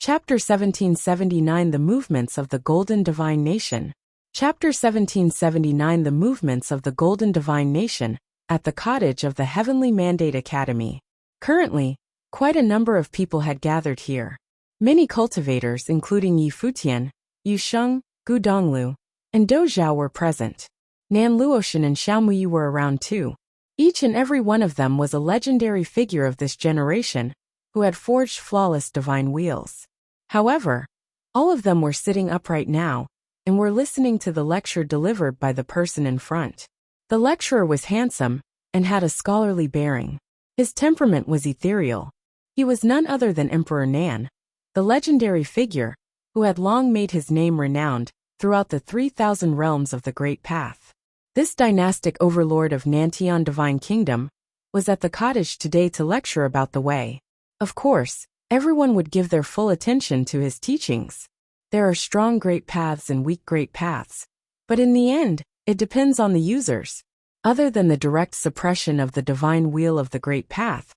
Chapter 1779 The Movements of the Golden Divine Nation. Chapter 1779 The Movements of the Golden Divine Nation, at the cottage of the Heavenly Mandate Academy. Currently, quite a number of people had gathered here. Many cultivators including Yi Futian, Yu Sheng, Gu Donglu, and Do Zhao were present. Nan Luotian and Xiao Muyi were around too. Each and every one of them was a legendary figure of this generation, who had forged flawless divine wheels. However, all of them were sitting upright now, and were listening to the lecture delivered by the person in front. The lecturer was handsome, and had a scholarly bearing. His temperament was ethereal. He was none other than Emperor Nan, the legendary figure, who had long made his name renowned throughout the 3,000 realms of the Great Path. This dynastic overlord of Nantian Divine Kingdom was at the cottage today to lecture about the way. Of course, everyone would give their full attention to his teachings. There are strong great paths and weak great paths, but in the end, it depends on the users. Other than the direct suppression of the divine wheel of the Great Path,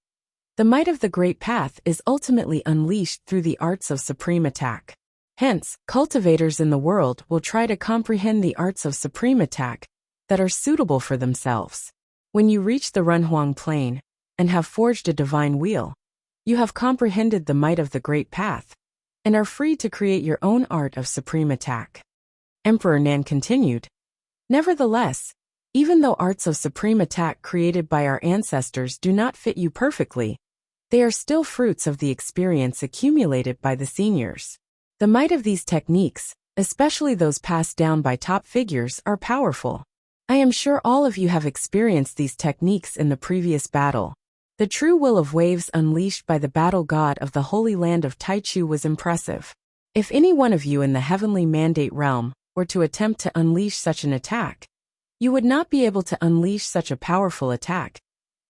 the might of the Great Path is ultimately unleashed through the arts of supreme attack. Hence, cultivators in the world will try to comprehend the arts of supreme attack that are suitable for themselves. When you reach the Runhuang Plain and have forged a divine wheel, you have comprehended the might of the Great Path and are free to create your own art of supreme attack. Emperor Nan continued, "Nevertheless, even though arts of supreme attack created by our ancestors do not fit you perfectly, they are still fruits of the experience accumulated by the seniors. The might of these techniques, especially those passed down by top figures, are powerful. I am sure all of you have experienced these techniques in the previous battle. The true will of waves unleashed by the battle god of the Holy Land of Taichu was impressive. If any one of you in the Heavenly Mandate realm were to attempt to unleash such an attack, you would not be able to unleash such a powerful attack,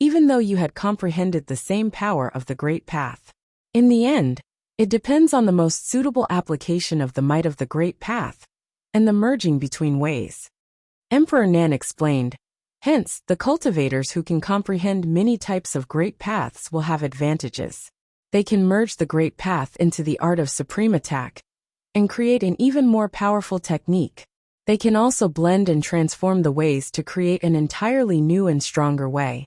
even though you had comprehended the same power of the Great Path. In the end, it depends on the most suitable application of the might of the Great Path and the merging between ways." Emperor Nan explained, "Hence, the cultivators who can comprehend many types of great paths will have advantages. They can merge the Great Path into the art of supreme attack and create an even more powerful technique. They can also blend and transform the ways to create an entirely new and stronger way."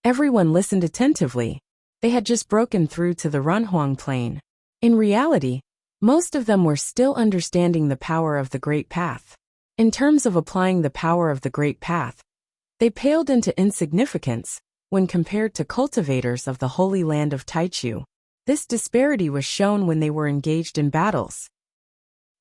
Everyone listened attentively. They had just broken through to the Runhuang Plain. In reality, most of them were still understanding the power of the Great Path. In terms of applying the power of the Great Path, they paled into insignificance when compared to cultivators of the Holy Land of Taichu. This disparity was shown when they were engaged in battles.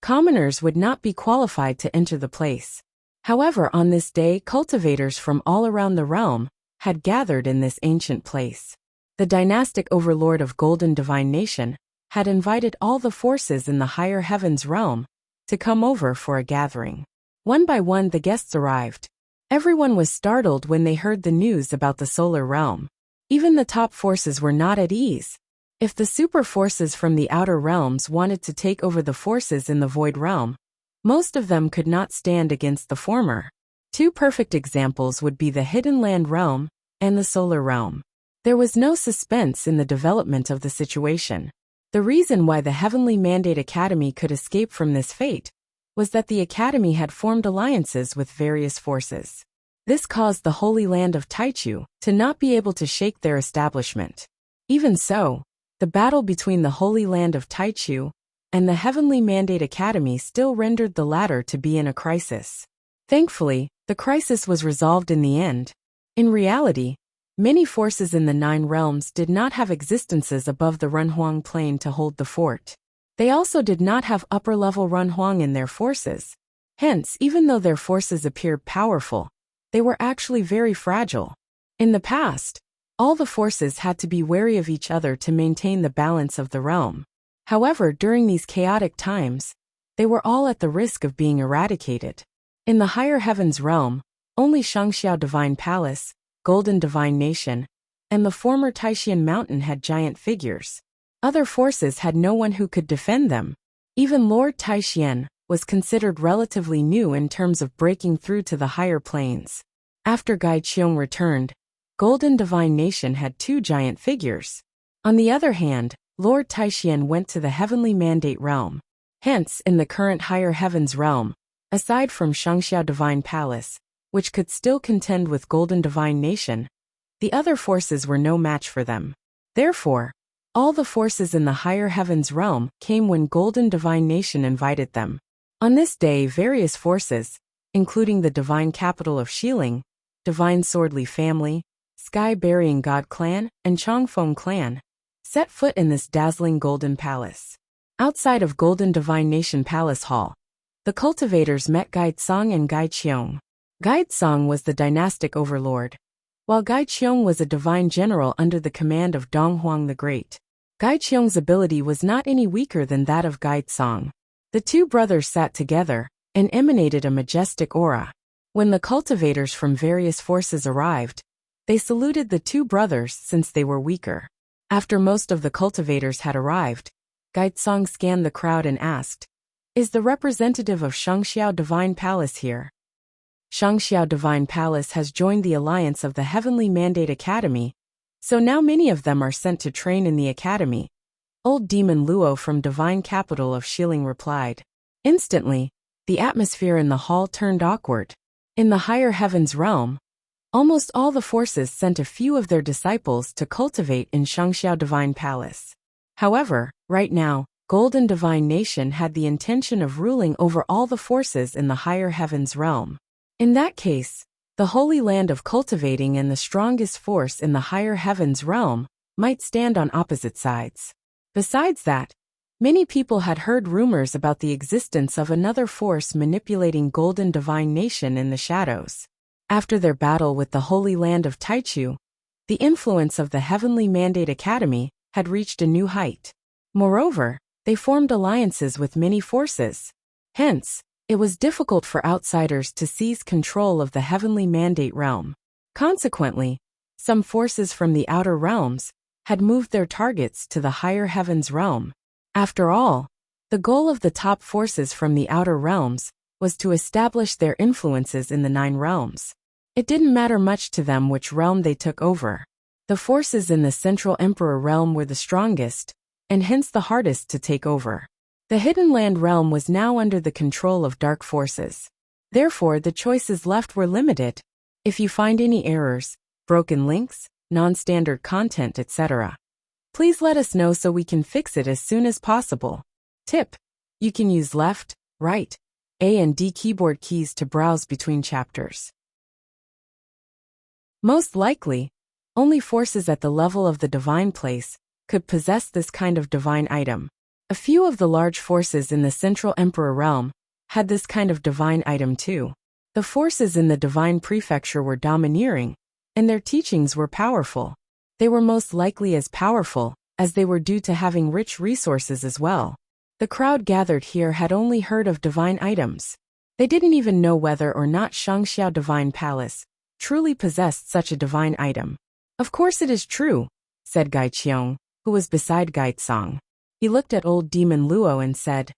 Commoners would not be qualified to enter the place. However, on this day, cultivators from all around the realm had gathered in this ancient place. The dynastic overlord of Golden Divine Nation had invited all the forces in the higher heavens realm to come over for a gathering. One by one the guests arrived. Everyone was startled when they heard the news about the solar realm. Even the top forces were not at ease. If the super forces from the outer realms wanted to take over the forces in the void realm, most of them could not stand against the former. Two perfect examples would be the Hidden Land realm and the solar realm. There was no suspense in the development of the situation. The reason why the Heavenly Mandate Academy could escape from this fate was that the Academy had formed alliances with various forces. This caused the Holy Land of Taichu to not be able to shake their establishment. Even so, the battle between the Holy Land of Taichu and the Heavenly Mandate Academy still rendered the latter to be in a crisis. Thankfully, the crisis was resolved in the end. In reality, many forces in the 9 realms did not have existences above the Runhuang Plain to hold the fort. They also did not have upper-level Runhuang in their forces. Hence, even though their forces appeared powerful, they were actually very fragile. In the past, all the forces had to be wary of each other to maintain the balance of the realm. However, during these chaotic times, they were all at the risk of being eradicated. In the higher heavens realm, only Shangxiao Divine Palace, Golden Divine Nation, and the former Taishan Mountain had giant figures. Other forces had no one who could defend them. Even Lord Taishan was considered relatively new in terms of breaking through to the higher planes. After Gai Qiong returned, Golden Divine Nation had 2 giant figures. On the other hand, Lord Taixian went to the heavenly mandate realm. Hence, in the current higher heavens realm, aside from Shangxiao Divine Palace, which could still contend with Golden Divine Nation, the other forces were no match for them. Therefore, all the forces in the higher heavens realm came when Golden Divine Nation invited them. On this day, various forces, including the divine capital of Xiling, divine swordly family, sky-burying god clan, and Chongfeng clan, set foot in this dazzling golden palace. Outside of Golden Divine Nation Palace Hall, the cultivators met Gaitsong and Gaiqiong. Gaitsong was the dynastic overlord, while Gaiqiong was a divine general under the command of Donghuang the Great. Gaiqiong's ability was not any weaker than that of Gaitsong. The two brothers sat together and emanated a majestic aura. When the cultivators from various forces arrived, they saluted the two brothers since they were weaker. After most of the cultivators had arrived, Gaitsong scanned the crowd and asked, "Is the representative of Shangxiao Divine Palace here?" Shangxiao Divine Palace has joined the alliance of the Heavenly Mandate Academy, so now many of them are sent to train in the academy. Old Demon Luo from Divine Capital of Xiling replied. Instantly, the atmosphere in the hall turned awkward. In the higher heavens realm, almost all the forces sent a few of their disciples to cultivate in Shangxiao Divine Palace. However, right now, Golden Divine Nation had the intention of ruling over all the forces in the higher heavens realm. In that case, the Holy Land of cultivating and the strongest force in the higher heavens realm might stand on opposite sides. Besides that, many people had heard rumors about the existence of another force manipulating Golden Divine Nation in the shadows. After their battle with the Holy Land of Taichu, the influence of the Heavenly Mandate Academy had reached a new height. Moreover, they formed alliances with many forces. Hence, it was difficult for outsiders to seize control of the Heavenly Mandate realm. Consequently, some forces from the outer realms had moved their targets to the higher heavens realm. After all, the goal of the top forces from the outer realms was to establish their influences in the 9 realms. It didn't matter much to them which realm they took over. The forces in the Central Emperor realm were the strongest, and hence the hardest to take over. The Hidden Land realm was now under the control of dark forces. Therefore, the choices left were limited. If you find any errors, broken links, non-standard content, etc., please let us know so we can fix it as soon as possible. Tip: you can use left, right, A and D keyboard keys to browse between chapters. Most likely, only forces at the level of the divine place could possess this kind of divine item. A few of the large forces in the Central Emperor realm had this kind of divine item too. The forces in the divine prefecture were domineering, and their teachings were powerful. They were most likely as powerful as they were due to having rich resources as well. The crowd gathered here had only heard of divine items. They didn't even know whether or not Shangxiao Divine Palace truly possessed such a divine item. "Of course it is true," said Gaiqiong, who was beside Gaitsong. He looked at old Demon Luo and said,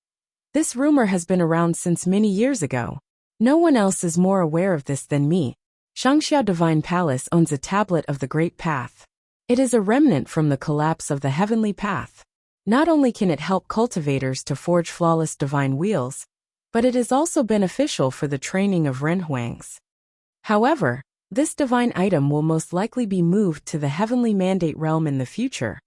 "This rumor has been around since many years ago. No one else is more aware of this than me. Shangxiao Divine Palace owns a tablet of the Great Path. It is a remnant from the collapse of the Heavenly Path. Not only can it help cultivators to forge flawless divine wheels, but it is also beneficial for the training of Renhuangs. However, this divine item will most likely be moved to the Heavenly Mandate realm in the future,"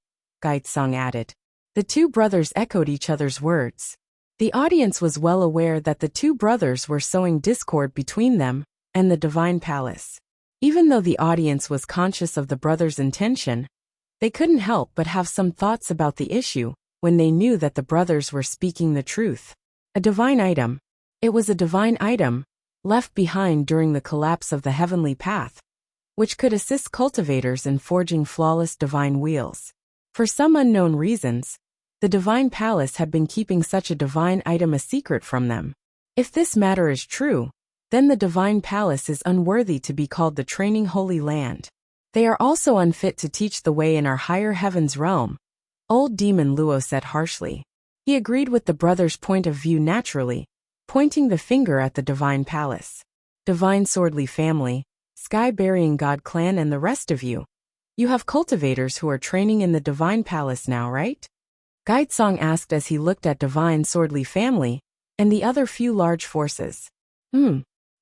Gaitsong added. The two brothers echoed each other's words. The audience was well aware that the two brothers were sowing discord between them and the Divine Palace. Even though the audience was conscious of the brothers' intention, they couldn't help but have some thoughts about the issue when they knew that the brothers were speaking the truth. A divine item. It was a divine item, left behind during the collapse of the Heavenly Path, which could assist cultivators in forging flawless divine wheels. For some unknown reasons, the Divine Palace had been keeping such a divine item a secret from them. If this matter is true, then the Divine Palace is unworthy to be called the Training Holy Land. They are also unfit to teach the way in our higher heavens realm, old Demon Luo said harshly. He agreed with the brothers' point of view naturally, pointing the finger at the Divine Palace. Divine Swordly family, Sky-burying God clan and the rest of you. You have cultivators who are training in the Divine Palace now, right? Gaitsong asked as he looked at Divine Swordly family and the other few large forces.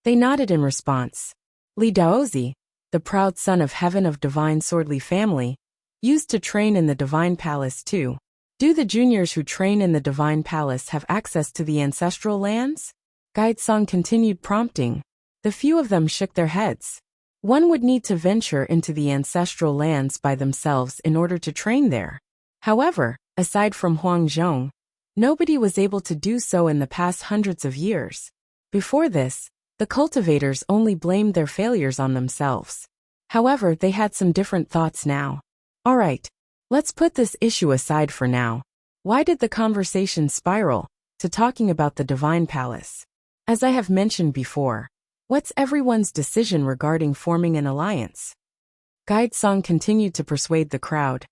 They nodded in response. Li Daozi, the proud son of heaven of Divine Swordly family, used to train in the Divine Palace too. Do the juniors who train in the Divine Palace have access to the ancestral lands? Gaitsong continued prompting. The few of them shook their heads. One would need to venture into the ancestral lands by themselves in order to train there. However, aside from Huang Zhong, nobody was able to do so in the past hundreds of years. Before this, the cultivators only blamed their failures on themselves. However, they had some different thoughts now. Alright, let's put this issue aside for now. Why did the conversation spiral to talking about the Divine Palace? As I have mentioned before, what's everyone's decision regarding forming an alliance? Gaitsong continued to persuade the crowd.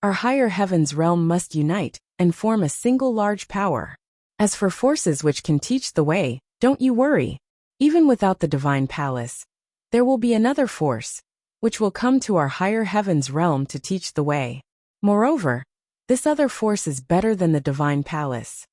Our higher heavens realm must unite and form a single large power. As for forces which can teach the way, don't you worry. Even without the Divine Palace, there will be another force, which will come to our higher heavens realm to teach the way. Moreover, this other force is better than the Divine Palace.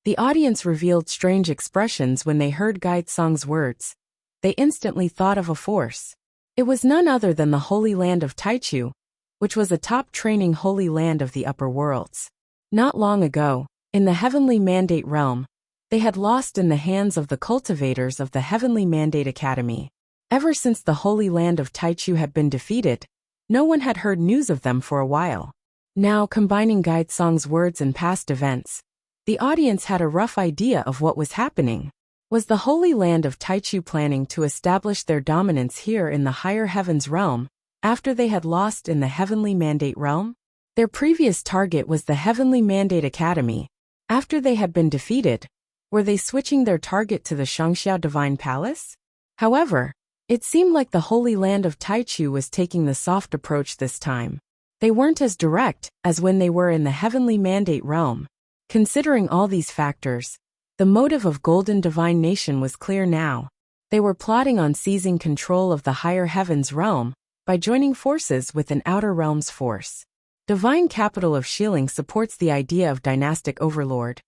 The audience revealed strange expressions when they heard Gaitsong's words. They instantly thought of a force. It was none other than the Holy Land of Taichu, which was a top training holy land of the upper worlds. Not long ago, in the Heavenly Mandate realm, they had lost in the hands of the cultivators of the Heavenly Mandate Academy. Ever since the Holy Land of Taichu had been defeated, no one had heard news of them for a while. Now, combining Gaitsong's words and past events, the audience had a rough idea of what was happening. Was the Holy Land of Taichu planning to establish their dominance here in the higher heavens realm, after they had lost in the Heavenly Mandate realm? Their previous target was the Heavenly Mandate Academy. After they had been defeated, were they switching their target to the Shangxiao Divine Palace? However, it seemed like the Holy Land of Taichu was taking the soft approach this time. They weren't as direct as when they were in the Heavenly Mandate realm. Considering all these factors, the motive of Golden Divine Nation was clear now. They were plotting on seizing control of the higher heavens realm by joining forces with an outer realms force. Divine capital of Shilling supports the idea of dynastic overlord.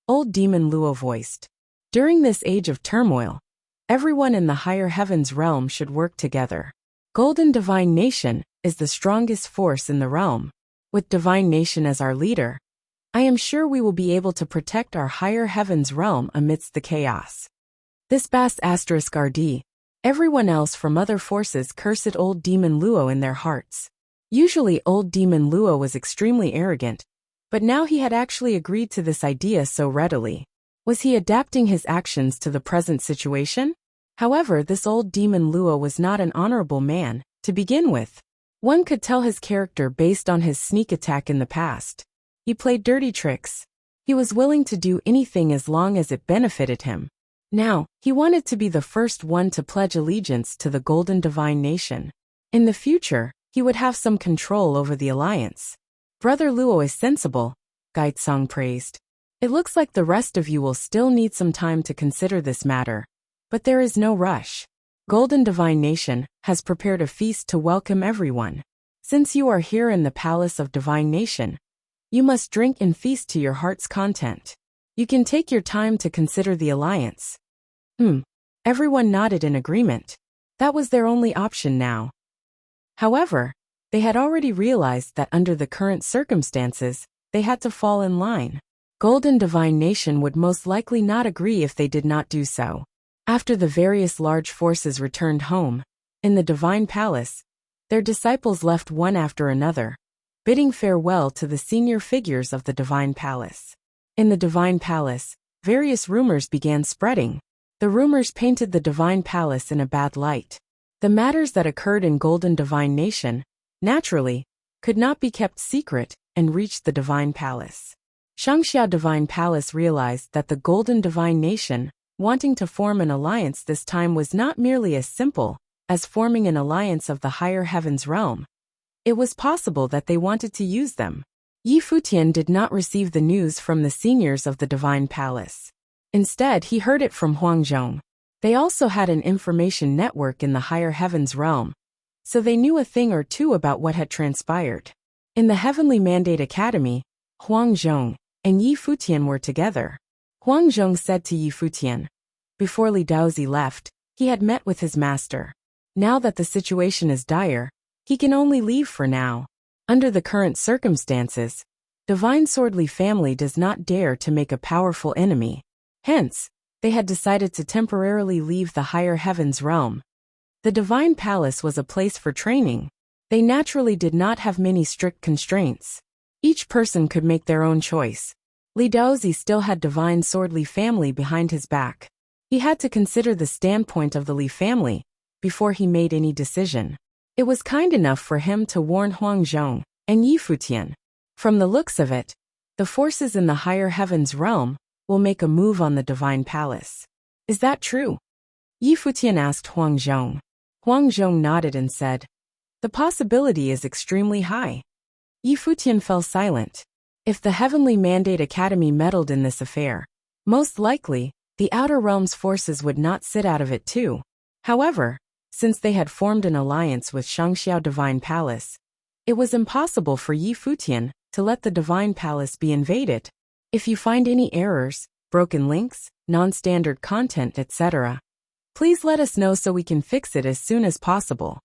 Old Demon Luo voiced. During this age of turmoil, everyone in the higher heavens realm should work together. Golden Divine Nation is the strongest force in the realm. With Divine Nation as our leader, I am sure we will be able to protect our higher heavens realm amidst the chaos. This bast asterisk RD. Everyone else from other forces cursed old Demon Luo in their hearts. Usually old Demon Luo was extremely arrogant, but now he had actually agreed to this idea so readily. Was he adapting his actions to the present situation? However, this old Demon Luo was not an honorable man, to begin with. One could tell his character based on his sneak attack in the past. He played dirty tricks. He was willing to do anything as long as it benefited him. Now, he wanted to be the first one to pledge allegiance to the Golden Divine Nation. In the future, he would have some control over the alliance. Brother Luo is sensible, Gaitsong praised. It looks like the rest of you will still need some time to consider this matter, but there is no rush. Golden Divine Nation has prepared a feast to welcome everyone. Since you are here in the Palace of Divine Nation, you must drink and feast to your heart's content. You can take your time to consider the alliance. Everyone nodded in agreement. That was their only option now. However, they had already realized that under the current circumstances, they had to fall in line. Golden Divine Nation would most likely not agree if they did not do so. After the various large forces returned home, in the Divine Palace, their disciples left one after another, bidding farewell to the senior figures of the Divine Palace. In the Divine Palace, various rumors began spreading. The rumors painted the Divine Palace in a bad light. The matters that occurred in Golden Divine Nation, naturally, could not be kept secret and reached the Divine Palace. Shangxiao Divine Palace realized that the Golden Divine Nation, wanting to form an alliance this time, was not merely as simple as forming an alliance of the higher heavens realm. It was possible that they wanted to use them. Yi Futian did not receive the news from the seniors of the Divine Palace. Instead, he heard it from Huang Zhong. They also had an information network in the higher heavens realm, so they knew a thing or two about what had transpired. In the Heavenly Mandate Academy, Huang Zhong, and Yi Futian were together. Huang Zhong said to Yi Futian. Before Li Daozi left, he had met with his master. Now that the situation is dire, he can only leave for now. Under the current circumstances, Divine Swordly family does not dare to make a powerful enemy. Hence, they had decided to temporarily leave the higher heavens realm. The Divine Palace was a place for training. They naturally did not have many strict constraints. Each person could make their own choice. Li Daozi still had Divine Swordly family behind his back. He had to consider the standpoint of the Li family before he made any decision. It was kind enough for him to warn Huang Zhong and Yi Futian. From the looks of it, the forces in the higher heavens realm will make a move on the Divine Palace. Is that true? Yi Futian asked Huang Zhong. Huang Zhong nodded and said, the possibility is extremely high. Yi Futian fell silent. If the Heavenly Mandate Academy meddled in this affair, most likely, the Outer Realms forces would not sit out of it too. However, since they had formed an alliance with Shangxiao Divine Palace, it was impossible for Yi Futian to let the Divine Palace be invaded. If you find any errors, broken links, non-standard content, etc., please let us know so we can fix it as soon as possible.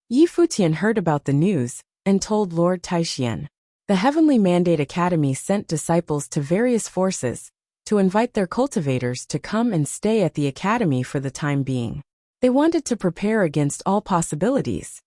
Yi Futian heard about the news and told Lord Taixian. The Heavenly Mandate Academy sent disciples to various forces to invite their cultivators to come and stay at the academy for the time being. They wanted to prepare against all possibilities.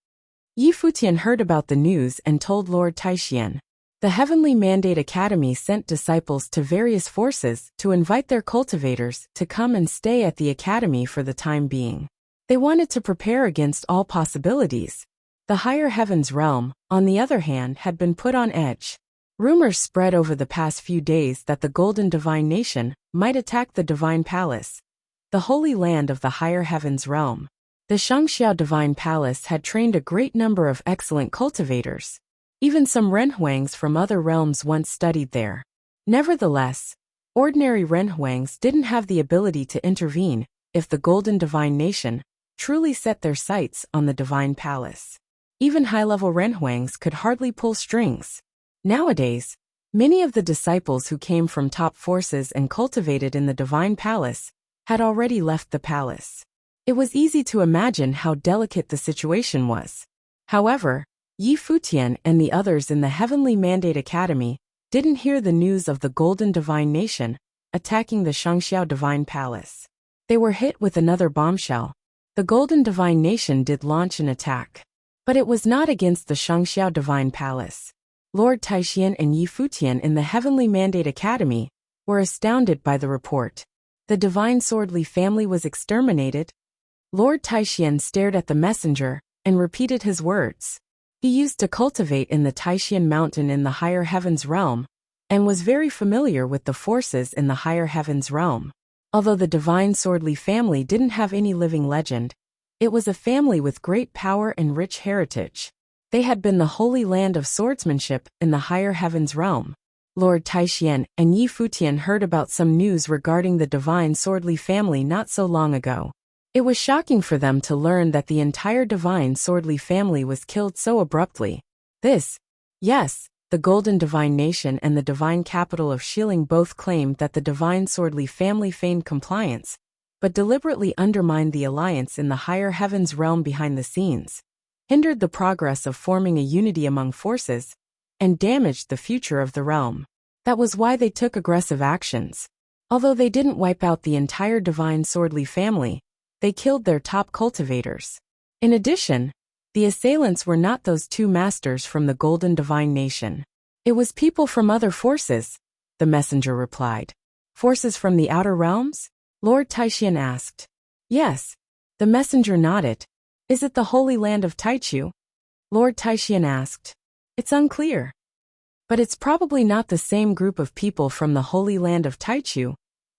Yi Futian heard about the news and told Lord Taixian. The Heavenly Mandate Academy sent disciples to various forces to invite their cultivators to come and stay at the academy for the time being. They wanted to prepare against all possibilities. The higher heavens realm, on the other hand, had been put on edge. Rumors spread over the past few days that the Golden Divine Nation might attack the Divine Palace, the holy land of the higher heavens realm. The Shangxiao Divine Palace had trained a great number of excellent cultivators. Even some renhuangs from other realms once studied there. Nevertheless, ordinary renhuangs didn't have the ability to intervene if the Golden Divine Nation truly set their sights on the Divine Palace. Even high-level renhuangs could hardly pull strings. Nowadays, many of the disciples who came from top forces and cultivated in the Divine Palace had already left the palace. It was easy to imagine how delicate the situation was. However, Yi Futian and the others in the Heavenly Mandate Academy didn't hear the news of the Golden Divine Nation attacking the Shangxiao Divine Palace. They were hit with another bombshell. The Golden Divine Nation did launch an attack. But it was not against the Shangxiao Divine Palace. Lord Taixian and Yi Futian in the Heavenly Mandate Academy were astounded by the report. The Divine Swordly family was exterminated. Lord Taixian stared at the messenger and repeated his words. He used to cultivate in the Taixian Mountain in the higher heavens realm and was very familiar with the forces in the higher heavens realm. Although the Divine Swordly family didn't have any living legend, it was a family with great power and rich heritage. They had been the holy land of swordsmanship in the higher heavens realm. Lord Taixian and Yi Futian heard about some news regarding the Divine Swordly family not so long ago. It was shocking for them to learn that the entire Divine Swordly family was killed so abruptly. Yes, the Golden Divine Nation and the Divine Capital of Shilling both claimed that the Divine Swordly family feigned compliance, but deliberately undermined the alliance in the higher heavens realm behind the scenes, hindered the progress of forming a unity among forces, and damaged the future of the realm. That was why they took aggressive actions. Although they didn't wipe out the entire Divine Swordly family, they killed their top cultivators. In addition, the assailants were not those two masters from the Golden Divine Nation. It was people from other forces, the messenger replied. Forces from the outer realms? Lord Taixian asked. Yes. The messenger nodded. Is it the Holy Land of Taichu? Lord Taixian asked. It's unclear. But it's probably not the same group of people from the Holy Land of Taichu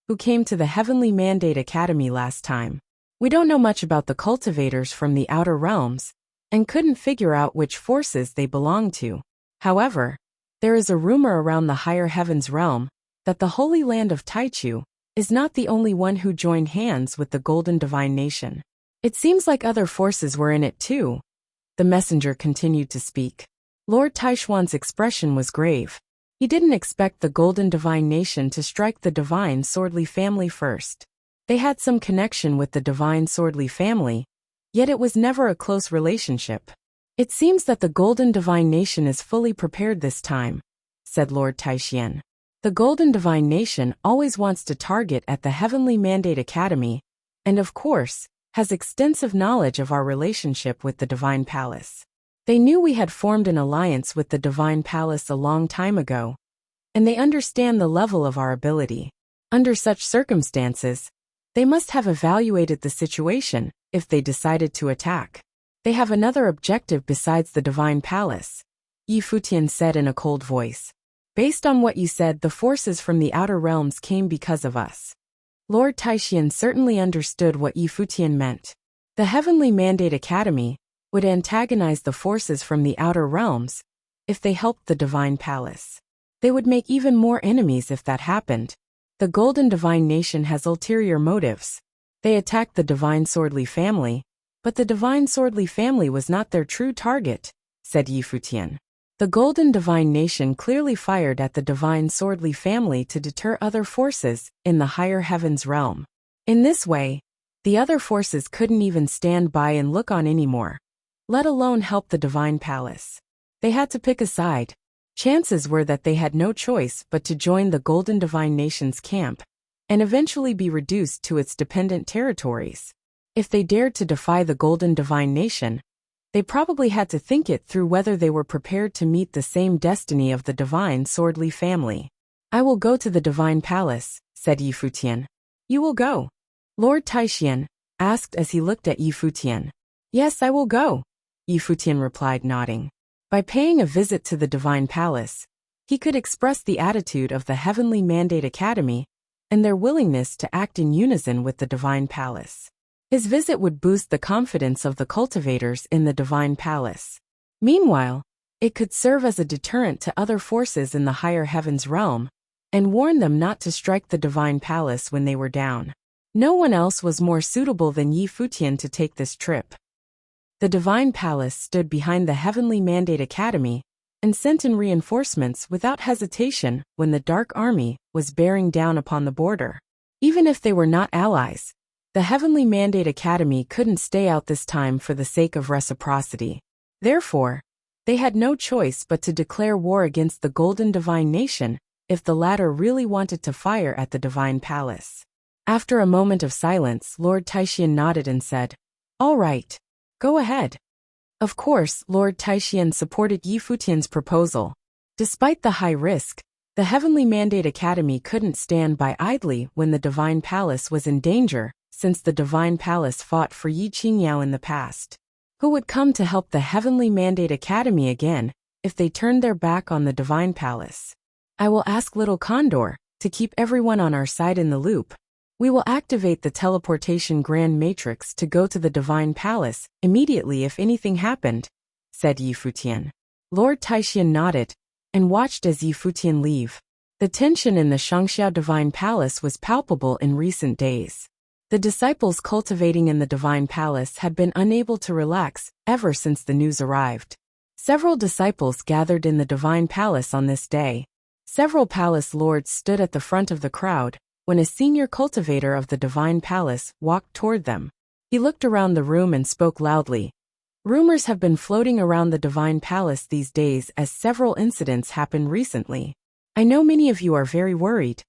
who came to the Heavenly Mandate Academy last time. We don't know much about the cultivators from the outer realms, and couldn't figure out which forces they belong to. However, there is a rumor around the higher heavens realm that the Holy Land of Taichu is not the only one who joined hands with the Golden Divine Nation. It seems like other forces were in it too. The messenger continued to speak. Lord Taishuan's expression was grave. He didn't expect the Golden Divine Nation to strike the Divine Swordly family first. They had some connection with the Divine Swordly family, yet it was never a close relationship. It seems that the Golden Divine Nation is fully prepared this time, said Lord Taishian. The Golden Divine Nation always wants to target at the Heavenly Mandate Academy, and of course, has extensive knowledge of our relationship with the Divine Palace. They knew we had formed an alliance with the Divine Palace a long time ago, and they understand the level of our ability. Under such circumstances, they must have evaluated the situation if they decided to attack. They have another objective besides the Divine Palace, Yi Futian said in a cold voice. Based on what you said, the forces from the outer realms came because of us. Lord Taishian certainly understood what Yi Futian meant. The Heavenly Mandate Academy would antagonize the forces from the outer realms if they helped the Divine Palace. They would make even more enemies if that happened. The Golden Divine Nation has ulterior motives. They attacked the Divine Swordly family, but the Divine Swordly family was not their true target, said Yi Futian. The Golden Divine Nation clearly fired at the Divine Swordly family to deter other forces in the higher heavens realm. In this way, the other forces couldn't even stand by and look on anymore, let alone help the Divine Palace. They had to pick a side. Chances were that they had no choice but to join the Golden Divine Nation's camp and eventually be reduced to its dependent territories. If they dared to defy the Golden Divine Nation, they probably had to think it through whether they were prepared to meet the same destiny of the Divine Swordly family. I will go to the Divine Palace, said Yi Futian. You will go? Lord Taishian asked as he looked at Yi Futian. Yes, I will go, Yi Futian replied, nodding. By paying a visit to the Divine Palace, he could express the attitude of the Heavenly Mandate Academy and their willingness to act in unison with the Divine Palace. His visit would boost the confidence of the cultivators in the Divine Palace. Meanwhile, it could serve as a deterrent to other forces in the higher heavens realm and warn them not to strike the Divine Palace when they were down. No one else was more suitable than Yi Futian to take this trip. The Divine Palace stood behind the Heavenly Mandate Academy and sent in reinforcements without hesitation when the Dark Army was bearing down upon the border. Even if they were not allies, the Heavenly Mandate Academy couldn't stay out this time for the sake of reciprocity. Therefore, they had no choice but to declare war against the Golden Divine Nation if the latter really wanted to fire at the Divine Palace. After a moment of silence, Lord Taishian nodded and said, All right, go ahead. Of course, Lord Taishian supported Yi Futian's proposal. Despite the high risk, the Heavenly Mandate Academy couldn't stand by idly when the Divine Palace was in danger, since the Divine Palace fought for Yi Qingyao in the past. Who would come to help the Heavenly Mandate Academy again if they turned their back on the Divine Palace? I will ask Little Condor to keep everyone on our side in the loop. We will activate the teleportation Grand Matrix to go to the Divine Palace immediately if anything happened, said Yi Futian. Lord Taishian nodded and watched as Yi Futian leave. The tension in the Shangxiao Divine Palace was palpable in recent days. The disciples cultivating in the Divine Palace had been unable to relax ever since the news arrived. Several disciples gathered in the Divine Palace on this day. Several palace lords stood at the front of the crowd when a senior cultivator of the Divine Palace walked toward them. He looked around the room and spoke loudly. Rumors have been floating around the Divine Palace these days as several incidents happened recently. I know many of you are very worried.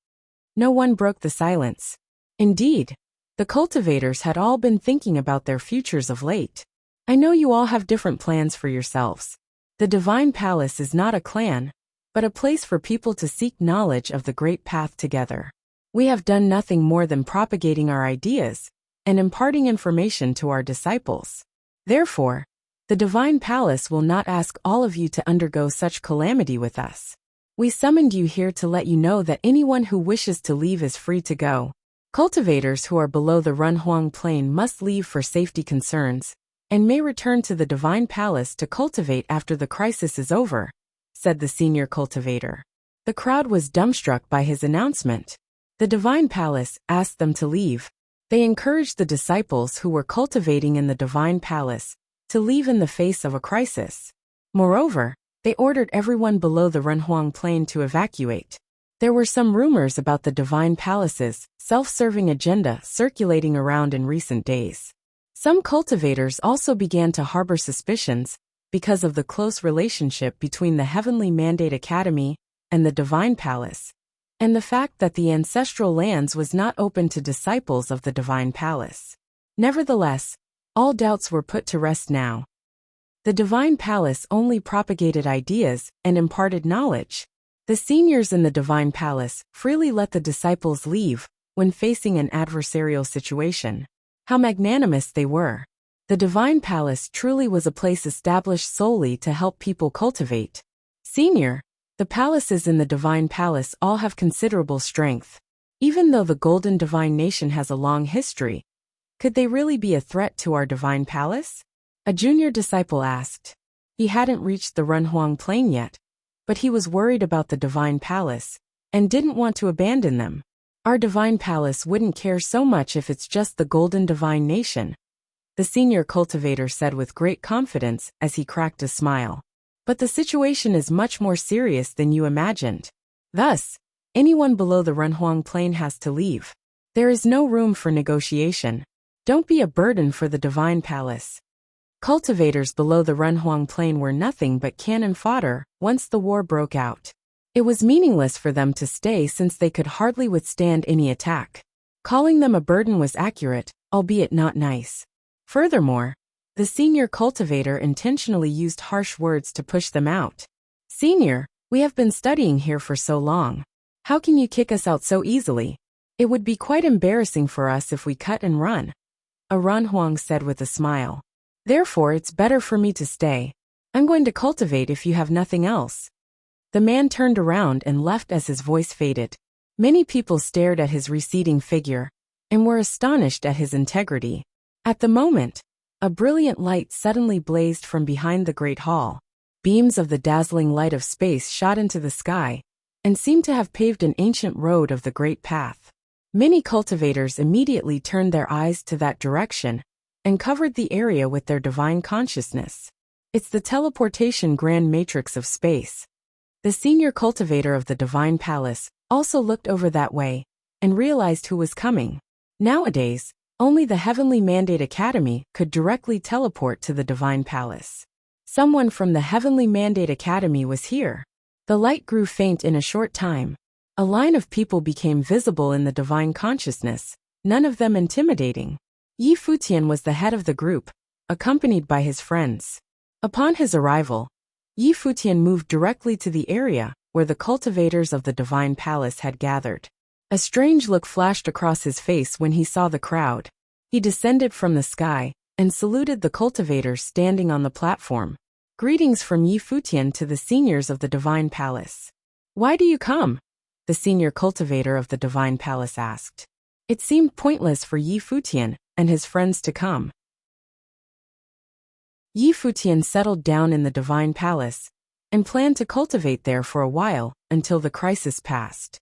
No one broke the silence. Indeed, the cultivators had all been thinking about their futures of late. I know you all have different plans for yourselves. The Divine Palace is not a clan, but a place for people to seek knowledge of the great path together. We have done nothing more than propagating our ideas and imparting information to our disciples. Therefore, the Divine Palace will not ask all of you to undergo such calamity with us. We summoned you here to let you know that anyone who wishes to leave is free to go. Cultivators who are below the Runhuang Plain must leave for safety concerns, and may return to the Divine Palace to cultivate after the crisis is over, said the senior cultivator. The crowd was dumbstruck by his announcement. The Divine Palace asked them to leave. They encouraged the disciples who were cultivating in the Divine Palace to leave in the face of a crisis. Moreover, They ordered everyone below the Renhuang Plain to evacuate. There were some rumors about the Divine Palace's self-serving agenda circulating around in recent days. Some cultivators also began to harbor suspicions because of the close relationship between the Heavenly Mandate Academy and the Divine Palace, and the fact that the ancestral lands was not open to disciples of the Divine Palace. Nevertheless, all doubts were put to rest now. The Divine Palace only propagated ideas and imparted knowledge. The seniors in the Divine Palace freely let the disciples leave when facing an adversarial situation. How magnanimous they were. The Divine Palace truly was a place established solely to help people cultivate. Senior, the palaces in the Divine Palace all have considerable strength. Even though the Golden Divine Nation has a long history, could they really be a threat to our Divine Palace? A junior disciple asked. He hadn't reached the Renhuang Plain yet, but he was worried about the Divine Palace and didn't want to abandon them. Our Divine Palace wouldn't care so much if it's just the Golden Divine Nation, the senior cultivator said with great confidence as he cracked a smile. But the situation is much more serious than you imagined. Thus, anyone below the Renhuang Plain has to leave. There is no room for negotiation. Don't be a burden for the Divine Palace. Cultivators below the Renhuang Plain were nothing but cannon fodder once the war broke out. It was meaningless for them to stay since they could hardly withstand any attack. Calling them a burden was accurate, albeit not nice. Furthermore, the senior cultivator intentionally used harsh words to push them out. Senior, we have been studying here for so long. How can you kick us out so easily? It would be quite embarrassing for us if we cut and run. A Renhuang said with a smile. Therefore it's better for me to stay. I'm going to cultivate if you have nothing else. The man turned around and left as his voice faded. Many people stared at his receding figure and were astonished at his integrity. At the moment, a brilliant light suddenly blazed from behind the great hall. Beams of the dazzling light of space shot into the sky and seemed to have paved an ancient road of the great path. Many cultivators immediately turned their eyes to that direction and covered the area with their divine consciousness. It's the teleportation grand matrix of space. The senior cultivator of the Divine Palace also looked over that way and realized who was coming. Nowadays, only the Heavenly Mandate Academy could directly teleport to the Divine Palace. Someone from the Heavenly Mandate Academy was here. The light grew faint in a short time. A line of people became visible in the divine consciousness, none of them intimidating. Futian was the head of the group, accompanied by his friends. Upon his arrival, Futian moved directly to the area where the cultivators of the Divine Palace had gathered. A strange look flashed across his face when he saw the crowd. He descended from the sky and saluted the cultivators standing on the platform. Greetings from Futian to the seniors of the Divine Palace. Why do you come? The senior cultivator of the Divine Palace asked. It seemed pointless for Futian and his friends to come. Futian settled down in the Divine Palace and planned to cultivate there for a while until the crisis passed.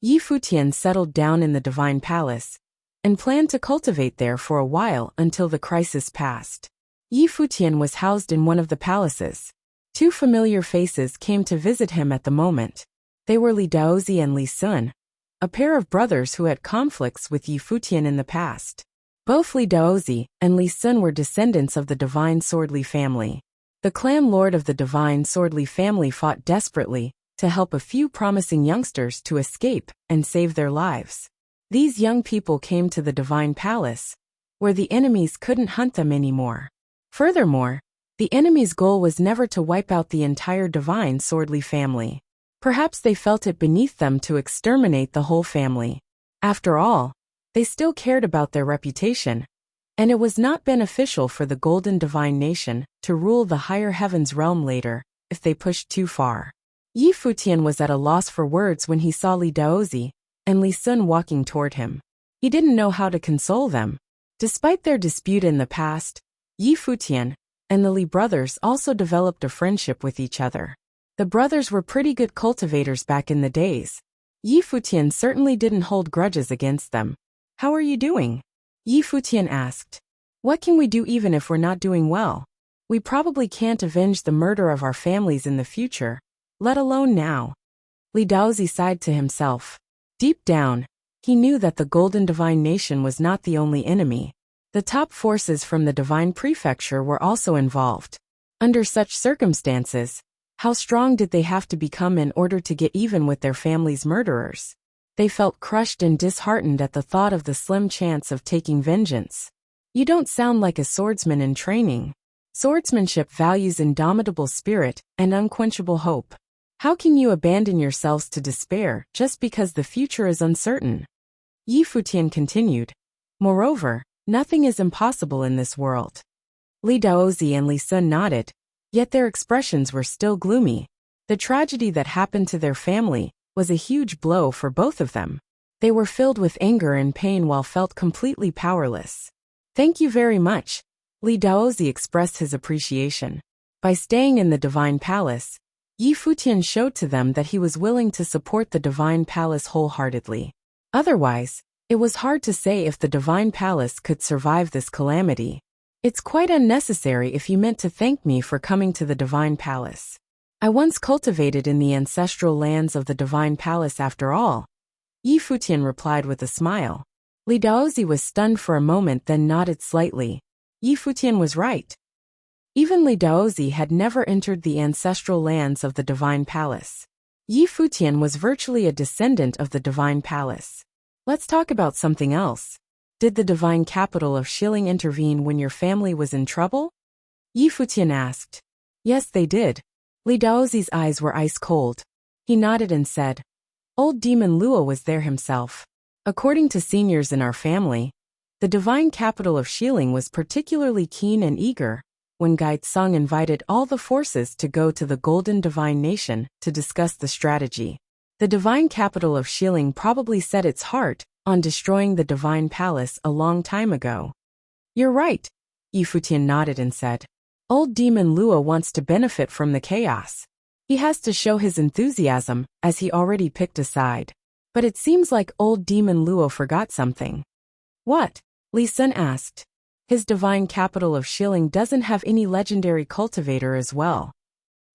Futian settled down in the Divine Palace and planned to cultivate there for a while until the crisis passed. Futian was housed in one of the palaces. Two familiar faces came to visit him at the moment. They were Li Daozi and Li Sun, a pair of brothers who had conflicts with Futian in the past. Both Li Daozi and Li Sun were descendants of the Divine Swordly family. The clan lord of the Divine Swordly family fought desperately to help a few promising youngsters to escape and save their lives. These young people came to the Divine Palace, where the enemies couldn't hunt them anymore. Furthermore, the enemy's goal was never to wipe out the entire Divine Swordly family. Perhaps they felt it beneath them to exterminate the whole family. After all, they still cared about their reputation, and it was not beneficial for the Golden Divine Nation to rule the higher heavens realm later if they pushed too far. Futian was at a loss for words when he saw Li Daozi and Li Sun walking toward him. He didn't know how to console them. Despite their dispute in the past, Futian and the Li brothers also developed a friendship with each other. The brothers were pretty good cultivators back in the days. Futian certainly didn't hold grudges against them. How are you doing? Futian asked. What can we do even if we're not doing well? We probably can't avenge the murder of our families in the future, let alone now. Li Daozi sighed to himself. Deep down, he knew that the Golden Divine Nation was not the only enemy. The top forces from the Divine Prefecture were also involved. Under such circumstances, how strong did they have to become in order to get even with their family's murderers? They felt crushed and disheartened at the thought of the slim chance of taking vengeance. You don't sound like a swordsman in training. Swordsmanship values indomitable spirit and unquenchable hope. How can you abandon yourselves to despair just because the future is uncertain? Yi Futian continued. Moreover, nothing is impossible in this world. Li Daozi and Li Sun nodded, yet their expressions were still gloomy. The tragedy that happened to their family was a huge blow for both of them. They were filled with anger and pain while felt completely powerless. Thank you very much. Li Daozi expressed his appreciation. By staying in the Divine Palace, Yi Futian showed to them that he was willing to support the Divine Palace wholeheartedly. Otherwise, it was hard to say if the Divine Palace could survive this calamity. It's quite unnecessary if you meant to thank me for coming to the Divine Palace. I once cultivated in the ancestral lands of the Divine Palace after all. Yi Futian replied with a smile. Li Daozi was stunned for a moment then nodded slightly. Yi Futian was right. Even Li Daozi had never entered the ancestral lands of the Divine Palace. Yi Futian was virtually a descendant of the Divine Palace. Let's talk about something else. Did the Divine Capital of Shilling intervene when your family was in trouble? Yi Futian asked. Yes, they did. Li Daozi's eyes were ice cold. He nodded and said, Old Demon Luo was there himself. According to seniors in our family, the Divine Capital of Shilling was particularly keen and eager when Guide Sung invited all the forces to go to the Golden Divine Nation to discuss the strategy. The Divine Capital of Shilling probably set its heart on destroying the Divine Palace a long time ago. You're right, Yi Futian nodded and said. Old Demon Luo wants to benefit from the chaos. He has to show his enthusiasm, as he already picked a side. But it seems like Old Demon Luo forgot something. What? Li Sun asked. His Divine Capital of Shilling doesn't have any legendary cultivator as well.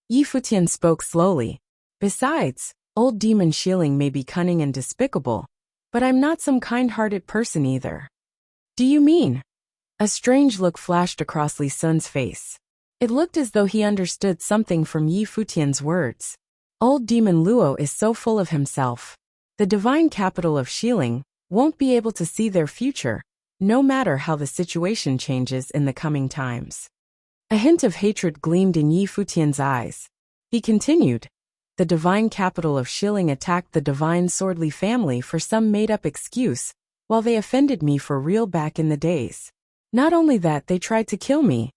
Yi Futian spoke slowly. Besides, Old Demon Shilling may be cunning and despicable, but I'm not some kind-hearted person either. Do you mean? A strange look flashed across Li Sun's face. It looked as though he understood something from Yi Futian's words. Old Demon Luo is so full of himself. The Divine Capital of Shilling won't be able to see their future, no matter how the situation changes in the coming times. A hint of hatred gleamed in Yi Futian's eyes. He continued, the Divine Capital of Shilling attacked the Divine Swordly family for some made-up excuse, while they offended me for real back in the days. Not only that, they tried to kill me.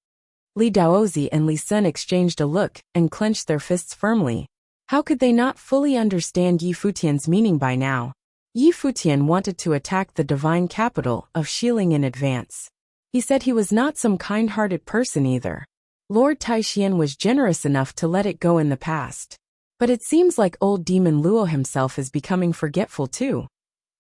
Li Daozi and Li Sun exchanged a look and clenched their fists firmly. How could they not fully understand Yi Futian's meaning by now? Yi Futian wanted to attack the Divine Capital of Shilling in advance. He said he was not some kind-hearted person either. Lord Taishian was generous enough to let it go in the past. But it seems like Old Demon Luo himself is becoming forgetful too.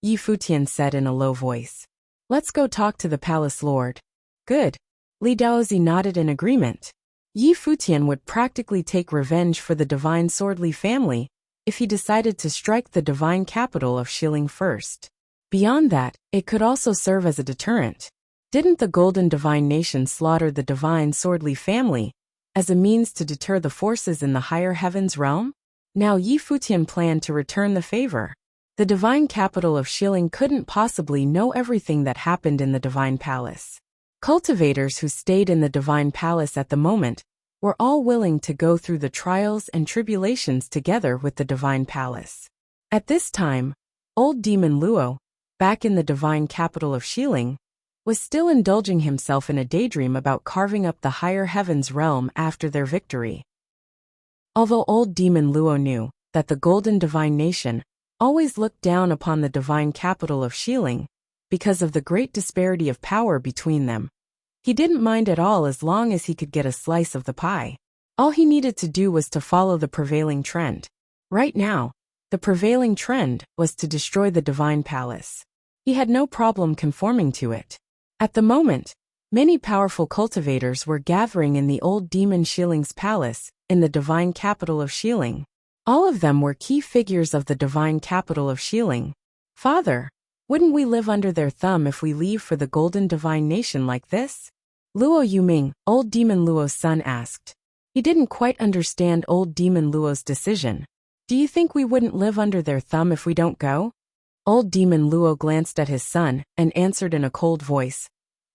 Yi Futian said in a low voice. Let's go talk to the Palace Lord. Good. Li Daozi nodded in agreement. Yi Futian would practically take revenge for the Divine Swordly family if he decided to strike the Divine Capital of Shilling first. Beyond that, it could also serve as a deterrent. Didn't the Golden Divine Nation slaughter the Divine Swordly family as a means to deter the forces in the higher heavens realm? Now Yi Futian planned to return the favor. The Divine Capital of Shilling couldn't possibly know everything that happened in the Divine Palace. Cultivators who stayed in the Divine Palace at the moment were all willing to go through the trials and tribulations together with the Divine Palace. At this time, Old Demon Luo, back in the Divine Capital of Shilling, was still indulging himself in a daydream about carving up the higher heavens realm after their victory. Although Old Demon Luo knew that the Golden Divine Nation always looked down upon the Divine Capital of Shilling because of the great disparity of power between them, he didn't mind at all as long as he could get a slice of the pie. All he needed to do was to follow the prevailing trend. Right now, the prevailing trend was to destroy the Divine Palace. He had no problem conforming to it. At the moment, Many powerful cultivators were gathering in the old demon Shiling's palace, in the divine capital of Shiling. All of them were key figures of the divine capital of Shiling. Father, wouldn't we live under their thumb if we leave for the golden divine nation like this? Luo Yuming, old demon Luo's son, asked. He didn't quite understand old demon Luo's decision. Do you think we wouldn't live under their thumb if we don't go? Old demon Luo glanced at his son and answered in a cold voice.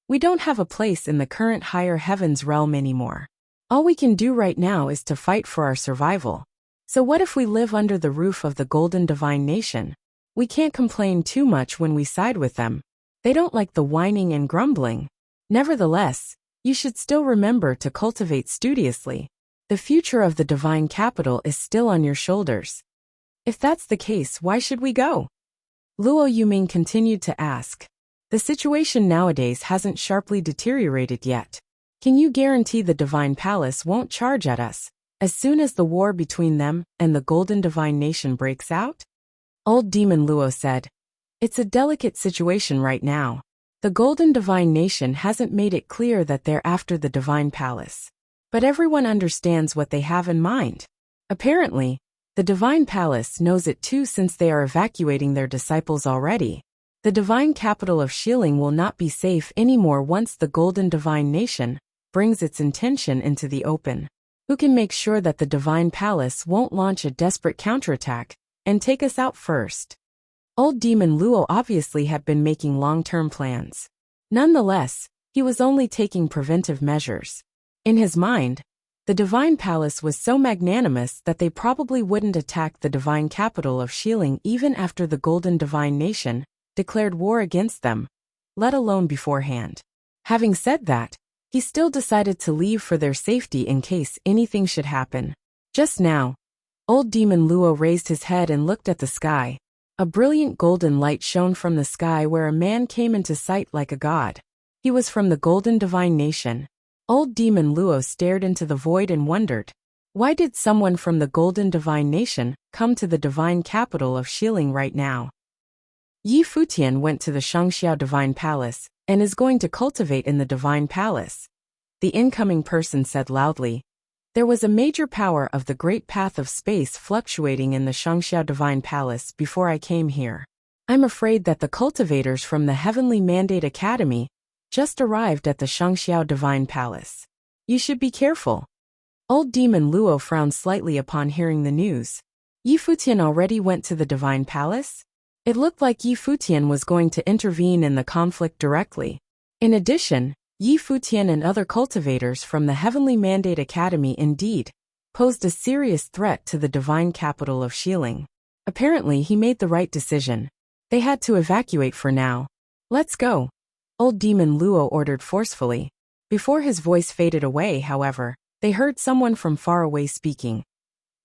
We don't have a place in the current higher heavens realm anymore. All we can do right now is to fight for our survival. So what if we live under the roof of the golden divine nation? We can't complain too much when we side with them. They don't like the whining and grumbling. Nevertheless, you should still remember to cultivate studiously. The future of the divine capital is still on your shoulders. If that's the case, why should we go? Luo Yuming continued to ask. The situation nowadays hasn't sharply deteriorated yet. Can you guarantee the divine palace won't charge at us as soon as the war between them and the golden divine nation breaks out? Old demon Luo said. It's a delicate situation right now. The golden divine nation hasn't made it clear that they're after the divine palace. But everyone understands what they have in mind. Apparently, the divine palace knows it too, since they are evacuating their disciples already. The divine capital of Shiling will not be safe anymore once the golden divine nation brings its intention into the open. Who can make sure that the divine palace won't launch a desperate counterattack and take us out first? Old demon Luo obviously had been making long-term plans. Nonetheless, he was only taking preventive measures. In his mind, the divine palace was so magnanimous that they probably wouldn't attack the divine capital of Shiling even after the golden divine nation declared war against them, let alone beforehand. Having said that, he still decided to leave for their safety in case anything should happen. Just now, old demon Luo raised his head and looked at the sky. A brilliant golden light shone from the sky where a man came into sight like a god. He was from the golden divine nation. Old demon Luo stared into the void and wondered, why did someone from the golden divine nation come to the divine capital of Shiling right now? Yi Futian went to the Shangxiao divine palace and is going to cultivate in the divine palace. The incoming person said loudly. There was a major power of the great path of space fluctuating in the Shangxiao divine palace before I came here. I'm afraid that the cultivators from the Heavenly Mandate Academy just arrived at the Shangxiao divine palace. You should be careful. Old demon Luo frowned slightly upon hearing the news. Yi Futian already went to the divine palace? It looked like Yi Futian was going to intervene in the conflict directly. In addition, Yi Futian and other cultivators from the Heavenly Mandate Academy indeed posed a serious threat to the divine capital of Shiling. Apparently he made the right decision. They had to evacuate for now. Let's go. Old demon Luo ordered forcefully. Before his voice faded away, however, they heard someone from far away speaking.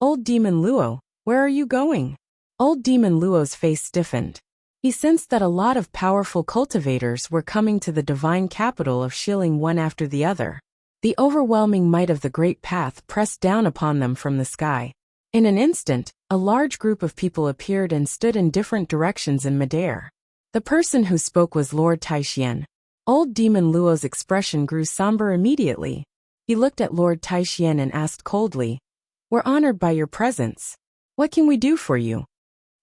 Old demon Luo, where are you going? Old demon Luo's face stiffened. He sensed that a lot of powerful cultivators were coming to the divine capital of Shiling one after the other. The overwhelming might of the great path pressed down upon them from the sky. In an instant, a large group of people appeared and stood in different directions in midair. The person who spoke was Lord Taixian. Old demon Luo's expression grew somber immediately. He looked at Lord Taixian and asked coldly, We're honored by your presence. What can we do for you?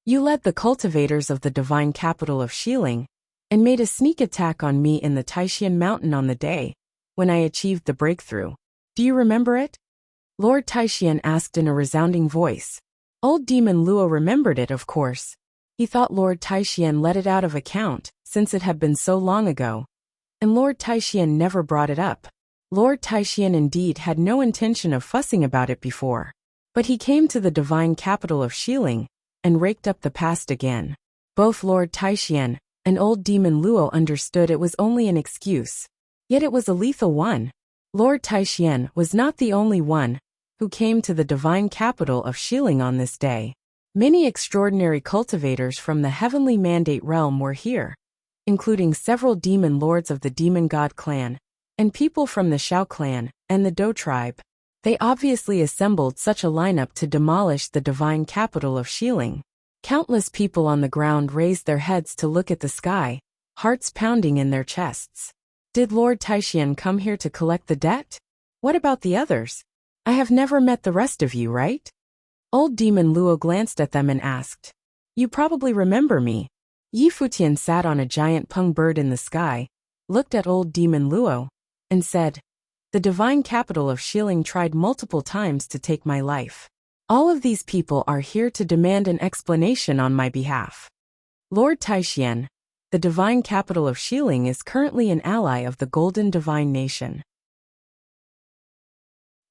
You led the cultivators of the divine capital of Shiling and made a sneak attack on me in the Taixian mountain on the day when I achieved the breakthrough. Do you remember it? Lord Taixian asked in a resounding voice. Old demon Luo remembered it, of course. He thought Lord Taixian let it out of account since it had been so long ago, and Lord Taixian never brought it up. Lord Taixian indeed had no intention of fussing about it before, but he came to the divine capital of Shiling and raked up the past again. Both Lord Taixian and old demon Luo understood it was only an excuse, yet it was a lethal one. Lord Taixian was not the only one who came to the divine capital of Shiling on this day. Many extraordinary cultivators from the Heavenly Mandate realm were here, including several demon lords of the Demon God clan, and people from the Shao clan and the Dou tribe. They obviously assembled such a lineup to demolish the divine capital of Shiling. Countless people on the ground raised their heads to look at the sky, hearts pounding in their chests. Did Lord Taishian come here to collect the debt? What about the others? I have never met the rest of you, right? Old Demon Luo glanced at them and asked. You probably remember me. Yi Futian sat on a giant pung bird in the sky, looked at Old Demon Luo, and said, The divine capital of Xiling tried multiple times to take my life. All of these people are here to demand an explanation on my behalf. Lord Taishian, the divine capital of Xiling is currently an ally of the Golden Divine Nation.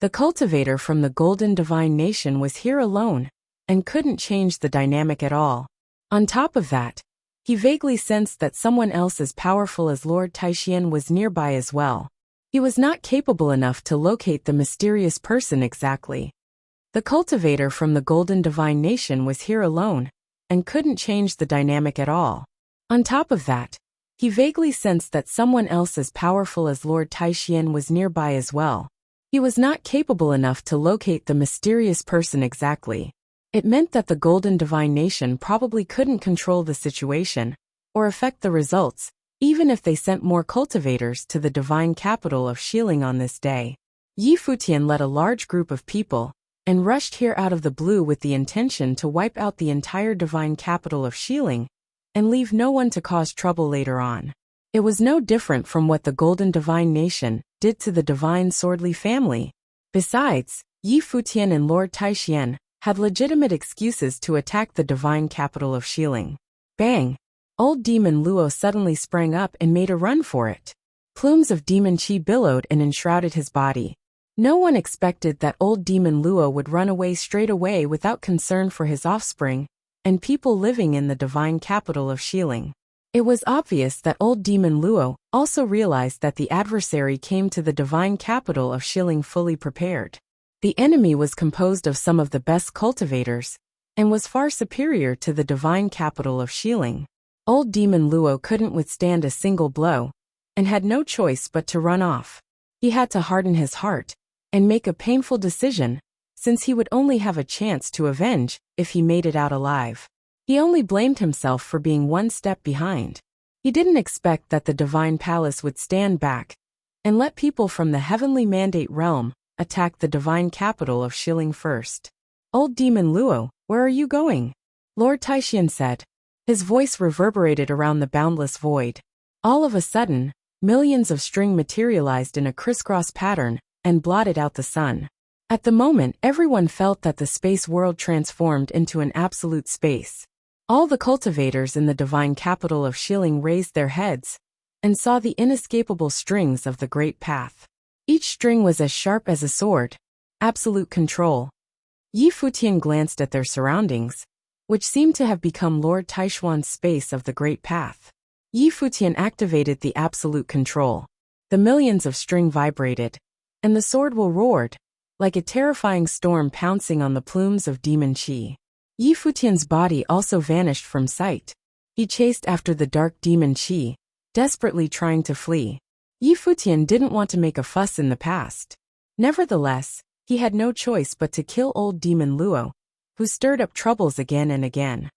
The cultivator from the Golden Divine Nation was here alone, and couldn't change the dynamic at all. On top of that, he vaguely sensed that someone else as powerful as Lord Taishian was nearby as well. He was not capable enough to locate the mysterious person exactly. The cultivator from the Golden Divine Nation was here alone, and couldn't change the dynamic at all. On top of that, he vaguely sensed that someone else as powerful as Lord Taishian was nearby as well. He was not capable enough to locate the mysterious person exactly. It meant that the Golden Divine Nation probably couldn't control the situation, or affect the results, even if they sent more cultivators to the divine capital of Xiling on this day. Yi Futian led a large group of people, and rushed here out of the blue with the intention to wipe out the entire divine capital of Xiling, and leave no one to cause trouble later on. It was no different from what the Golden Divine Nation did to the Divine Swordly family. Besides, Yi Futian and Lord Taishian had legitimate excuses to attack the divine capital of Xiling. Bang! Old Demon Luo suddenly sprang up and made a run for it. Plumes of demon chi billowed and enshrouded his body. No one expected that Old Demon Luo would run away straight away without concern for his offspring and people living in the divine capital of Xiling. It was obvious that Old Demon Luo also realized that the adversary came to the divine capital of Xiling fully prepared. The enemy was composed of some of the best cultivators, and was far superior to the divine capital of Xiling. Old Demon Luo couldn't withstand a single blow, and had no choice but to run off. He had to harden his heart, and make a painful decision, since he would only have a chance to avenge if he made it out alive. He only blamed himself for being one step behind. He didn't expect that the divine palace would stand back, and let people from the heavenly mandate realm attack the divine capital of Xiling first. Old Demon Luo, where are you going? Lord Taishian said. His voice reverberated around the boundless void. All of a sudden, millions of string materialized in a crisscross pattern and blotted out the sun. At the moment, everyone felt that the space world transformed into an absolute space. All the cultivators in the divine capital of Xiling raised their heads and saw the inescapable strings of the great path. Each string was as sharp as a sword. Absolute control. Yi Futian glanced at their surroundings, which seemed to have become Lord Taishuan's space of the great path. Yi Futian activated the absolute control. The millions of string vibrated, and the sword will roared, like a terrifying storm pouncing on the plumes of demon chi. Yi Futian's body also vanished from sight. He chased after the dark demon chi, desperately trying to flee. Yi Futian didn't want to make a fuss in the past. Nevertheless, he had no choice but to kill Old Demon Luo, who stirred up troubles again and again.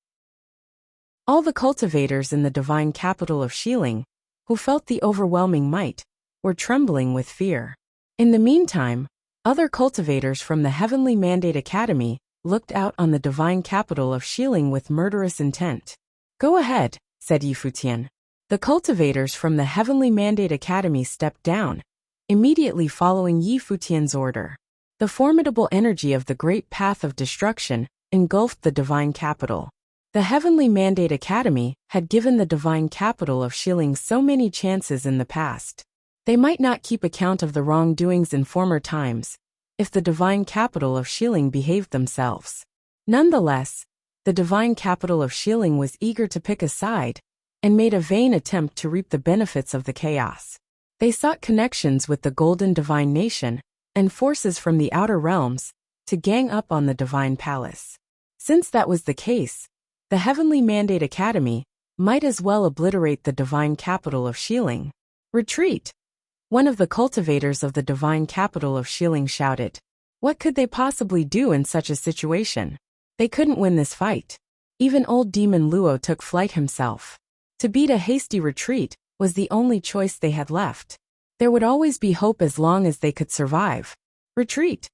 All the cultivators in the divine capital of Xiling, who felt the overwhelming might, were trembling with fear. In the meantime, other cultivators from the Heavenly Mandate Academy looked out on the divine capital of Xiling with murderous intent. Go ahead, said Yi Futian. The cultivators from the Heavenly Mandate Academy stepped down, immediately following Yi Futian's order. The formidable energy of the great path of destruction engulfed the divine capital. The Heavenly Mandate Academy had given the divine capital of Xiling so many chances in the past. They might not keep account of the wrongdoings in former times, if the divine capital of Xiling behaved themselves. Nonetheless, the divine capital of Xiling was eager to pick a side, and made a vain attempt to reap the benefits of the chaos. They sought connections with the Golden Divine Nation, and forces from the outer realms, to gang up on the divine palace. Since that was the case, the Heavenly Mandate Academy might as well obliterate the divine capital of Xiling. Retreat! One of the cultivators of the divine capital of Xiling shouted. What could they possibly do in such a situation? They couldn't win this fight. Even Old Demon Luo took flight himself. To beat a hasty retreat was the only choice they had left. There would always be hope as long as they could survive. Retreat.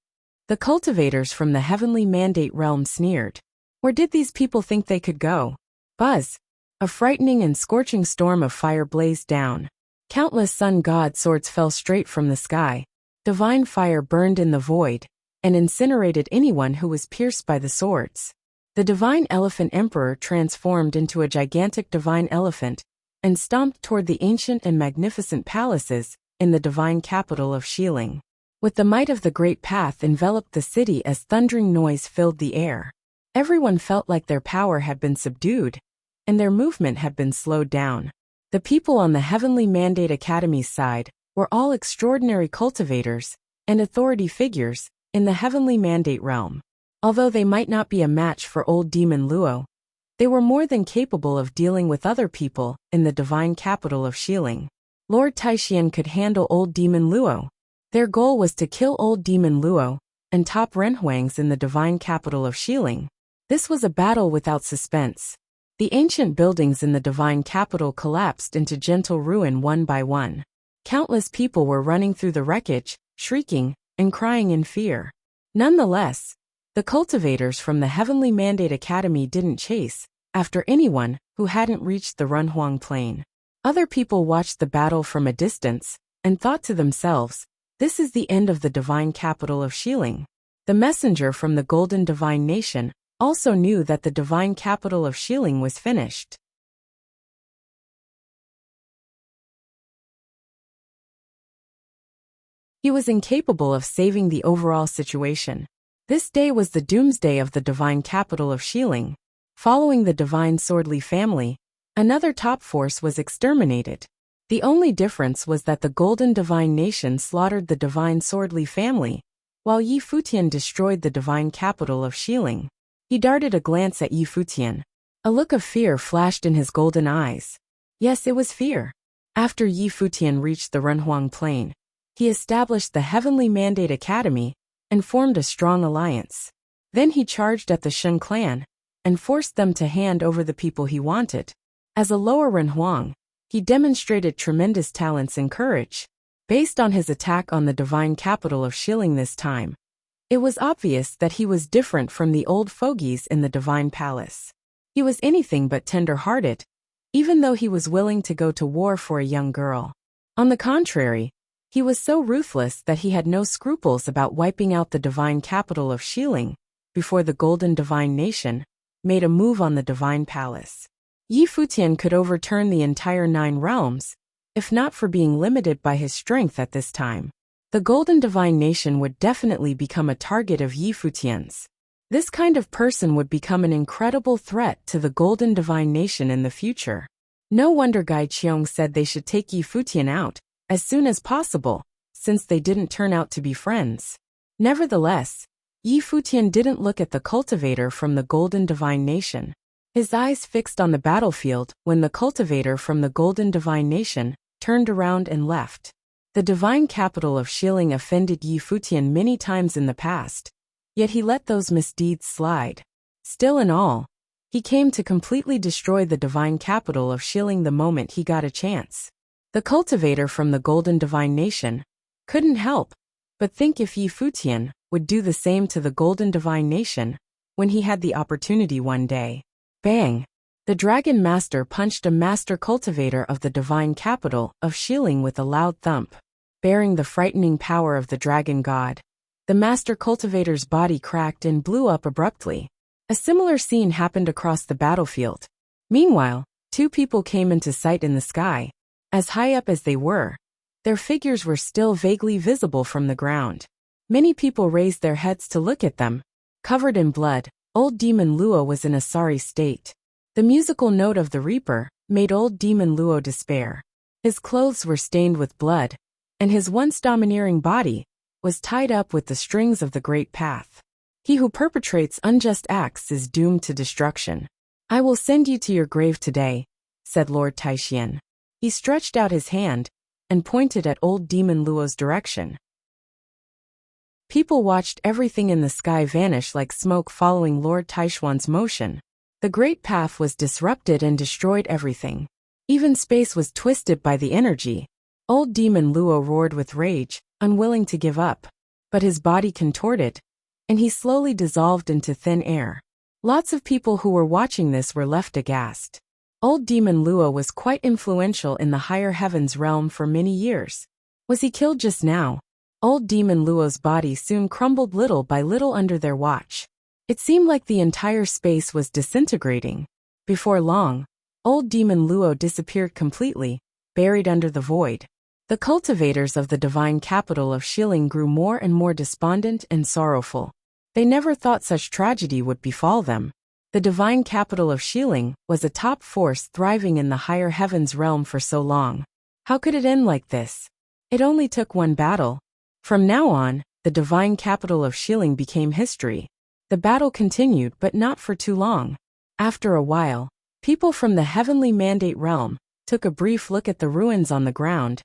The cultivators from the heavenly mandate realm sneered. Where did these people think they could go? Buzz. A frightening and scorching storm of fire blazed down. Countless sun god swords fell straight from the sky. Divine fire burned in the void and incinerated anyone who was pierced by the swords. The divine elephant emperor transformed into a gigantic divine elephant and stomped toward the ancient and magnificent palaces in the divine capital of Xiling. With the might of the great path enveloped the city as thundering noise filled the air. Everyone felt like their power had been subdued and their movement had been slowed down. The people on the Heavenly Mandate Academy's side were all extraordinary cultivators and authority figures in the Heavenly Mandate realm. Although they might not be a match for old Demon Luo, they were more than capable of dealing with other people in the divine capital of Xiling. Lord Taishian could handle old Demon Luo. Their goal was to kill old Demon Luo and top Renhuangs in the divine capital of Xiling. This was a battle without suspense. The ancient buildings in the divine capital collapsed into gentle ruin one by one. Countless people were running through the wreckage, shrieking and crying in fear. Nonetheless, the cultivators from the Heavenly Mandate Academy didn't chase after anyone who hadn't reached the Renhuang plain. Other people watched the battle from a distance and thought to themselves, this is the end of the divine capital of Xiling. The messenger from the Golden Divine Nation also knew that the divine capital of Xiling was finished. He was incapable of saving the overall situation. This day was the doomsday of the divine capital of Xiling. Following the divine Swordly family, another top force was exterminated. The only difference was that the Golden Divine Nation slaughtered the divine Swordly family, while Yi Futian destroyed the divine capital of Xiling. He darted a glance at Yi Futian. A look of fear flashed in his golden eyes. Yes, it was fear. After Yi Futian reached the Renhuang plain, he established the Heavenly Mandate Academy and formed a strong alliance. Then he charged at the Shen clan and forced them to hand over the people he wanted. As a lower Renhuang, he demonstrated tremendous talents and courage. Based on his attack on the divine capital of Xiling this time, it was obvious that he was different from the old fogies in the divine palace. He was anything but tender-hearted, even though he was willing to go to war for a young girl. On the contrary, he was so ruthless that he had no scruples about wiping out the divine capital of Xiling before the Golden Divine Nation made a move on the divine palace. Yi Futian could overturn the entire 9 realms, if not for being limited by his strength at this time. The Golden Divine Nation would definitely become a target of Yi Futian's. This kind of person would become an incredible threat to the Golden Divine Nation in the future. No wonder Gai Qiong said they should take Yi Futian out as soon as possible, since they didn't turn out to be friends. Nevertheless, Yi Futian didn't look at the cultivator from the Golden Divine Nation. His eyes fixed on the battlefield when the cultivator from the Golden Divine Nation turned around and left. The divine capital of Xiling offended Yi Futian many times in the past, yet he let those misdeeds slide. Still in all, he came to completely destroy the divine capital of Xiling the moment he got a chance. The cultivator from the Golden Divine Nation couldn't help but think if Yi Futian would do the same to the Golden Divine Nation when he had the opportunity one day. Bang! The Dragon Master punched a master cultivator of the divine capital of Xiling with a loud thump. Bearing the frightening power of the dragon god, the master cultivator's body cracked and blew up abruptly. A similar scene happened across the battlefield. Meanwhile, 2 people came into sight in the sky. As high up as they were, their figures were still vaguely visible from the ground. Many people raised their heads to look at them. Covered in blood, old Demon Luo was in a sorry state. The musical note of the Reaper made old Demon Luo despair. His clothes were stained with blood, and his once domineering body was tied up with the strings of the Great Path. He who perpetrates unjust acts is doomed to destruction. I will send you to your grave today, said Lord Taishian. He stretched out his hand and pointed at old Demon Luo's direction. People watched everything in the sky vanish like smoke following Lord Taishuan's motion. The Great Path was disrupted and destroyed everything. Even space was twisted by the energy. Old Demon Luo roared with rage, unwilling to give up. But his body contorted, and he slowly dissolved into thin air. Lots of people who were watching this were left aghast. Old Demon Luo was quite influential in the higher heavens realm for many years. Was he killed just now? Old Demon Luo's body soon crumbled little by little under their watch. It seemed like the entire space was disintegrating. Before long, Old Demon Luo disappeared completely, buried under the void. The cultivators of the divine capital of Shilling grew more and more despondent and sorrowful. They never thought such tragedy would befall them. The divine capital of Shilling was a top force thriving in the higher heavens realm for so long. How could it end like this? It only took one battle. From now on, the divine capital of Shilling became history. The battle continued, but not for too long. After a while, people from the heavenly mandate realm took a brief look at the ruins on the ground,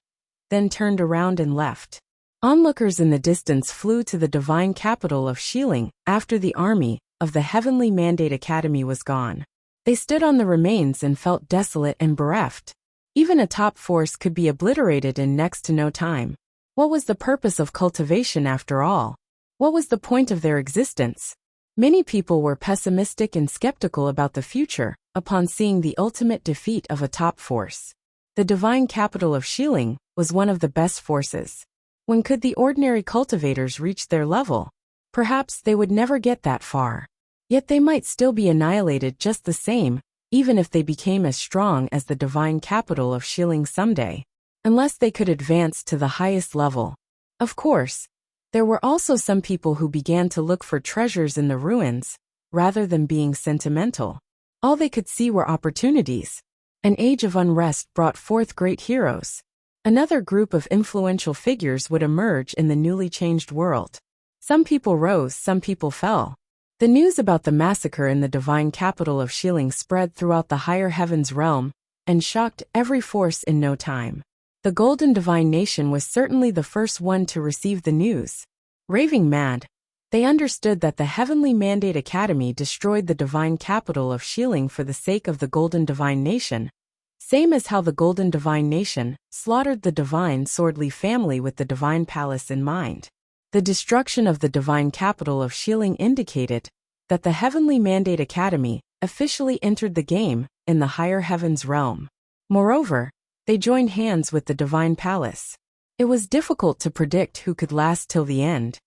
then turned around and left. Onlookers in the distance flew to the divine capital of Shilling after the army of the Heavenly Mandate Academy was gone. They stood on the remains and felt desolate and bereft. Even a top force could be obliterated in next to no time. What was the purpose of cultivation after all? What was the point of their existence? Many people were pessimistic and skeptical about the future upon seeing the ultimate defeat of a top force. The divine capital of Shilling was one of the best forces. When could the ordinary cultivators reach their level? Perhaps they would never get that far. Yet they might still be annihilated just the same, even if they became as strong as the divine capital of Shilling someday. Unless they could advance to the highest level. Of course, there were also some people who began to look for treasures in the ruins, rather than being sentimental. All they could see were opportunities. An age of unrest brought forth great heroes. Another group of influential figures would emerge in the newly changed world. Some people rose, some people fell. The news about the massacre in the divine capital of Shilling spread throughout the higher heavens realm and shocked every force in no time. The Golden Divine Nation was certainly the first one to receive the news. Raving mad, they understood that the Heavenly Mandate Academy destroyed the divine capital of Shilling for the sake of the Golden Divine Nation, same as how the Golden Divine Nation slaughtered the divine Swordly family with the divine palace in mind. The destruction of the divine capital of Shilling indicated that the Heavenly Mandate Academy officially entered the game in the higher heavens realm. Moreover, they joined hands with the divine palace. It was difficult to predict who could last till the end.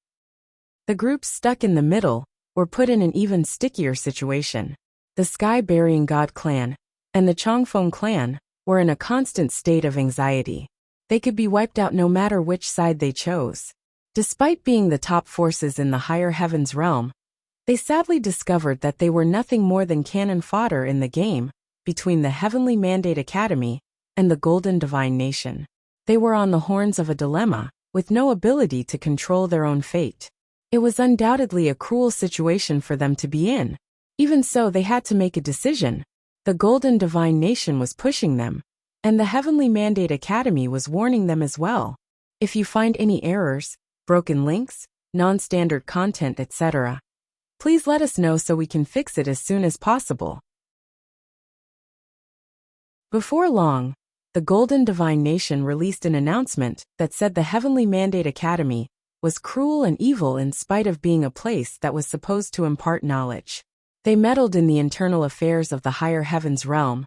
The groups stuck in the middle were put in an even stickier situation. The Sky-Burying God clan and the Chongfeng clan were in a constant state of anxiety. They could be wiped out no matter which side they chose. Despite being the top forces in the higher heavens realm, they sadly discovered that they were nothing more than cannon fodder in the game between the Heavenly Mandate Academy and the Golden Divine Nation. They were on the horns of a dilemma, with no ability to control their own fate. It was undoubtedly a cruel situation for them to be in. Even so, they had to make a decision. The Golden Divine Nation was pushing them, and the Heavenly Mandate Academy was warning them as well. If you find any errors, broken links, non-standard content, etc., please let us know so we can fix it as soon as possible. Before long, the Golden Divine Nation released an announcement that said the Heavenly Mandate Academy was cruel and evil in spite of being a place that was supposed to impart knowledge. They meddled in the internal affairs of the higher heavens realm,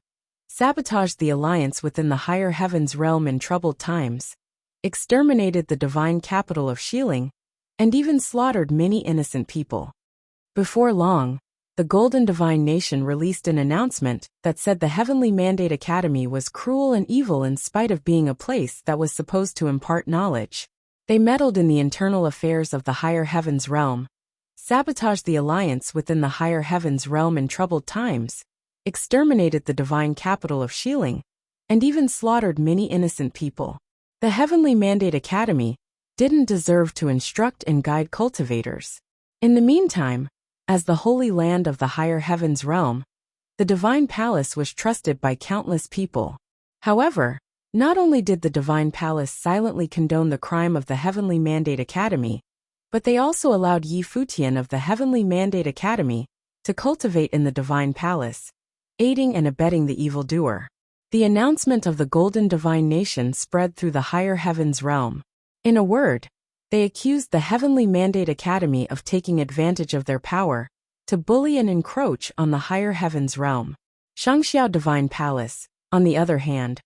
sabotaged the alliance within the higher heavens realm in troubled times, exterminated the divine capital of Shilling, and even slaughtered many innocent people. Before long, the Golden Divine Nation released an announcement that said the Heavenly Mandate Academy was cruel and evil in spite of being a place that was supposed to impart knowledge. They meddled in the internal affairs of the higher heavens realm, sabotaged the alliance within the higher heavens realm in troubled times, exterminated the divine capital of Shilling, and even slaughtered many innocent people. The Heavenly Mandate Academy didn't deserve to instruct and guide cultivators. In the meantime, as the holy land of the higher heavens realm, the divine palace was trusted by countless people. However, not only did the divine palace silently condone the crime of the Heavenly Mandate Academy, but they also allowed Futian of the Heavenly Mandate Academy to cultivate in the divine palace, aiding and abetting the evildoer. The announcement of the Golden Divine Nation spread through the higher heavens realm. In a word, they accused the Heavenly Mandate Academy of taking advantage of their power to bully and encroach on the higher heavens realm. Shangxiao Divine Palace, on the other hand,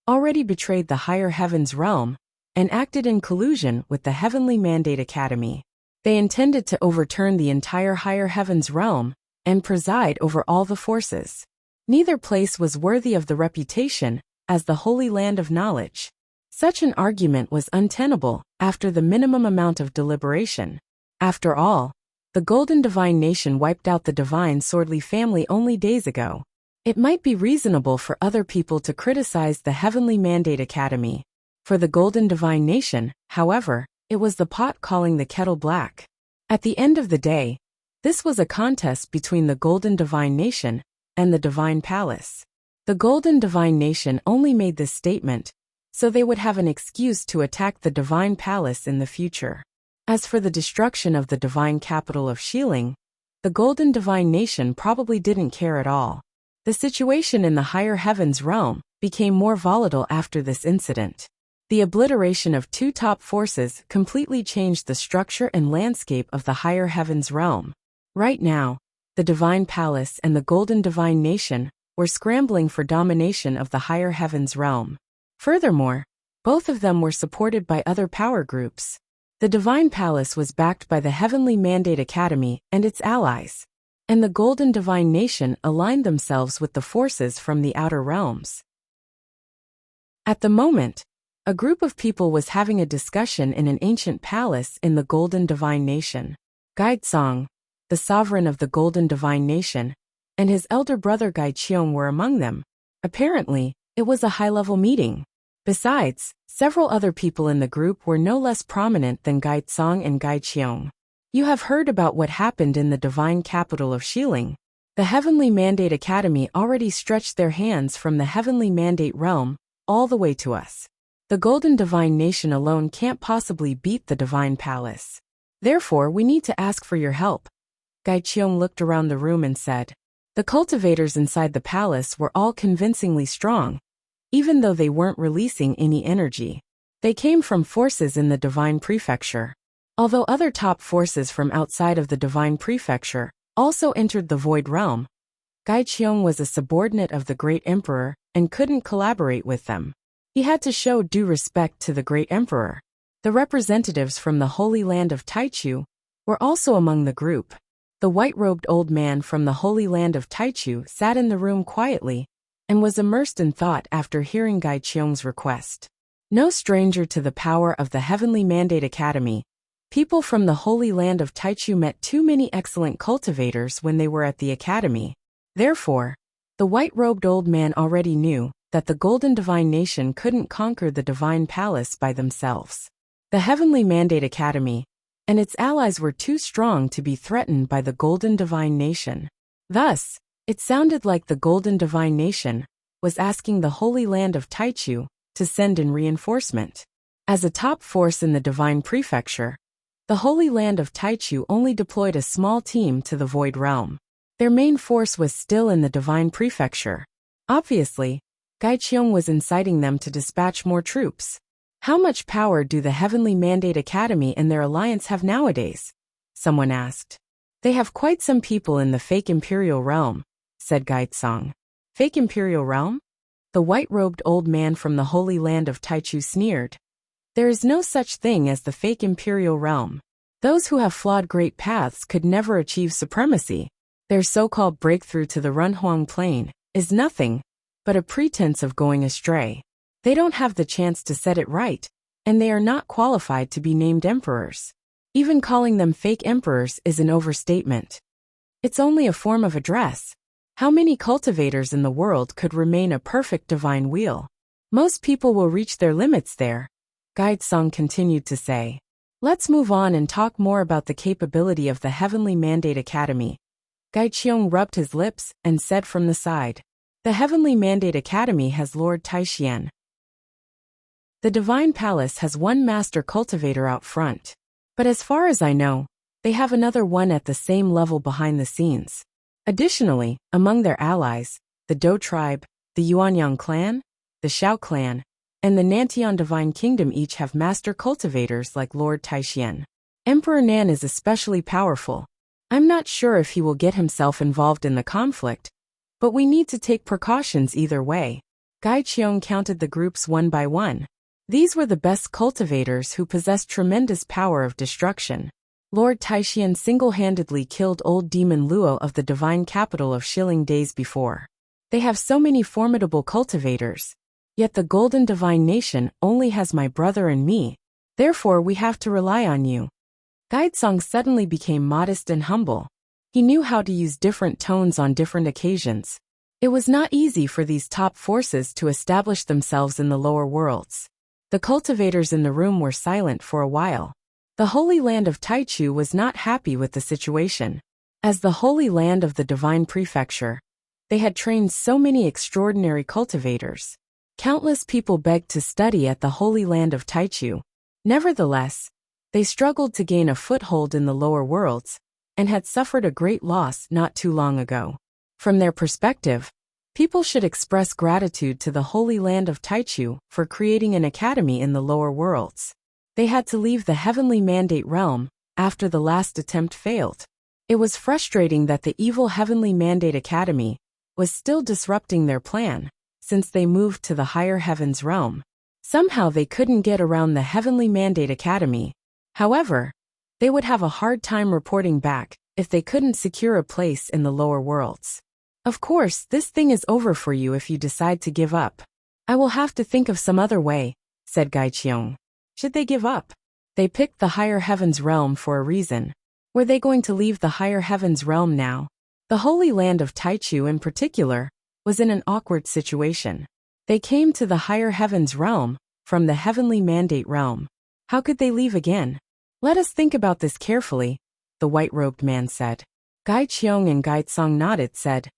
already betrayed the higher heavens realm and acted in collusion with the Heavenly Mandate Academy. They intended to overturn the entire higher heavens realm and preside over all the forces. Neither place was worthy of the reputation as the Holy Land of Knowledge. Such an argument was untenable after the minimum amount of deliberation. After all, the Golden Divine Nation wiped out the Divine Swordly family only days ago. It might be reasonable for other people to criticize the Heavenly Mandate Academy. For the Golden Divine Nation, however, it was the pot calling the kettle black. At the end of the day, this was a contest between the Golden Divine Nation and the Divine Palace. The Golden Divine Nation only made this statement so they would have an excuse to attack the Divine Palace in the future. As for the destruction of the divine capital of Xiling, the Golden Divine Nation probably didn't care at all. The situation in the higher heavens realm became more volatile after this incident. The obliteration of two top forces completely changed the structure and landscape of the higher heavens realm. Right now, the Divine Palace and the Golden Divine Nation were scrambling for domination of the higher heavens realm. Furthermore, both of them were supported by other power groups. The Divine Palace was backed by the Heavenly Mandate Academy and its allies, and the Golden Divine Nation aligned themselves with the forces from the outer realms. At the moment, a group of people was having a discussion in an ancient palace in the Golden Divine Nation. Gaizong, the sovereign of the Golden Divine Nation, and his elder brother Gaiqiong were among them. Apparently, it was a high-level meeting. Besides, several other people in the group were no less prominent than Gaizong and Gaiqiong. You have heard about what happened in the divine capital of Xiling. The Heavenly Mandate Academy already stretched their hands from the Heavenly Mandate realm all the way to us. The Golden Divine Nation alone can't possibly beat the Divine Palace. Therefore, we need to ask for your help. Gaiqiong looked around the room and said. The cultivators inside the palace were all convincingly strong, even though they weren't releasing any energy. They came from forces in the Divine Prefecture. Although other top forces from outside of the Divine Prefecture also entered the Void Realm, Gaiqiong was a subordinate of the Great Emperor and couldn't collaborate with them. He had to show due respect to the Great Emperor. The representatives from the Holy Land of Taichu were also among the group. The white-robed old man from the Holy Land of Taichu sat in the room quietly and was immersed in thought after hearing Gaiqiong's request. No stranger to the power of the Heavenly Mandate Academy, people from the Holy Land of Taichu met too many excellent cultivators when they were at the academy. Therefore, the white-robed old man already knew that the Golden Divine Nation couldn't conquer the Divine Palace by themselves. The Heavenly Mandate Academy and its allies were too strong to be threatened by the Golden Divine Nation. Thus, it sounded like the Golden Divine Nation was asking the Holy Land of Taichu to send in reinforcement. As a top force in the Divine Prefecture, the Holy Land of Taichu only deployed a small team to the Void Realm. Their main force was still in the Divine Prefecture. Obviously, Gaiqiong was inciting them to dispatch more troops. How much power do the Heavenly Mandate Academy and their alliance have nowadays? Someone asked. They have quite some people in the fake Imperial Realm, said Gaizong. Fake Imperial Realm? The white-robed old man from the Holy Land of Taichu sneered. There is no such thing as the fake Imperial Realm. Those who have flawed great paths could never achieve supremacy. Their so-called breakthrough to the Runhuang Plain is nothing but a pretense of going astray. They don't have the chance to set it right, and they are not qualified to be named emperors. Even calling them fake emperors is an overstatement. It's only a form of address. How many cultivators in the world could remain a perfect divine wheel? Most people will reach their limits there, Gaizong continued to say. Let's move on and talk more about the capability of the Heavenly Mandate Academy. Gaiqiong rubbed his lips and said from the side. The Heavenly Mandate Academy has Lord Taixian. The Divine Palace has one master cultivator out front. But as far as I know, they have another one at the same level behind the scenes. Additionally, among their allies, the Dou tribe, The Yuanyang clan, the Xiao clan, and the Nantian Divine Kingdom each have master cultivators like Lord Taixian. Emperor Nan is especially powerful. I'm not sure if he will get himself involved in the conflict, but we need to take precautions either way. Gai Qiong counted the groups one by one. These were the best cultivators who possessed tremendous power of destruction. Lord Taixian single-handedly killed old demon Luo of the divine capital of Shilling days before. They have so many formidable cultivators. Yet the Golden Divine Nation only has my brother and me. Therefore we have to rely on you. Gaitsong suddenly became modest and humble. He knew how to use different tones on different occasions. It was not easy for these top forces to establish themselves in the lower worlds. The cultivators in the room were silent for a while. The Holy Land of Taichu was not happy with the situation. As the Holy Land of the Divine Prefecture, they had trained so many extraordinary cultivators. Countless people begged to study at the Holy Land of Taichu. Nevertheless, they struggled to gain a foothold in the lower worlds, and had suffered a great loss not too long ago. From their perspective, people should express gratitude to the Holy Land of Taichu for creating an academy in the lower worlds. They had to leave the Heavenly Mandate realm after the last attempt failed. It was frustrating that the evil Heavenly Mandate Academy was still disrupting their plan, since they moved to the higher heavens realm. Somehow they couldn't get around the Heavenly Mandate Academy. However, they would have a hard time reporting back if they couldn't secure a place in the lower worlds. Of course, this thing is over for you if you decide to give up. I will have to think of some other way, said Gai Qiong. Should they give up? They picked the higher heavens realm for a reason. Were they going to leave the higher heavens realm now? The Holy Land of Taichu in particular was in an awkward situation. They came to the higher heavens realm from the Heavenly Mandate realm. How could they leave again? Let us think about this carefully, the white-robed man said. Gai Qiong and Gai Tsong nodded, said,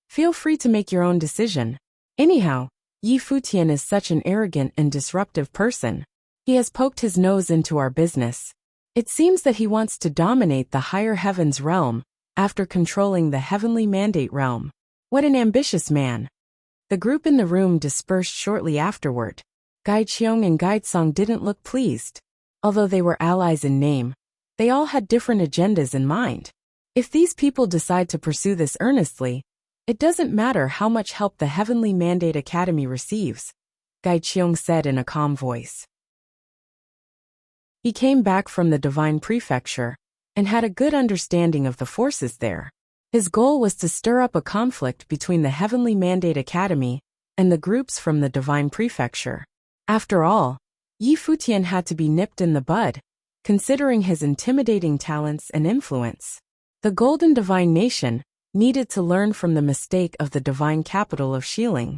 feel free to make your own decision. Anyhow, Yi Futian is such an arrogant and disruptive person. He has poked his nose into our business. It seems that he wants to dominate the higher heavens realm after controlling the Heavenly Mandate realm. What an ambitious man. The group in the room dispersed shortly afterward. Gai Qiong and Gai Tsong didn't look pleased. Although they were allies in name, they all had different agendas in mind. If these people decide to pursue this earnestly, it doesn't matter how much help the Heavenly Mandate Academy receives, Gai Qiong said in a calm voice. He came back from the Divine Prefecture and had a good understanding of the forces there. His goal was to stir up a conflict between the Heavenly Mandate Academy and the groups from the Divine Prefecture. After all, Yi Futian had to be nipped in the bud, considering his intimidating talents and influence. The Golden Divine Nation needed to learn from the mistake of the divine capital of Shilling.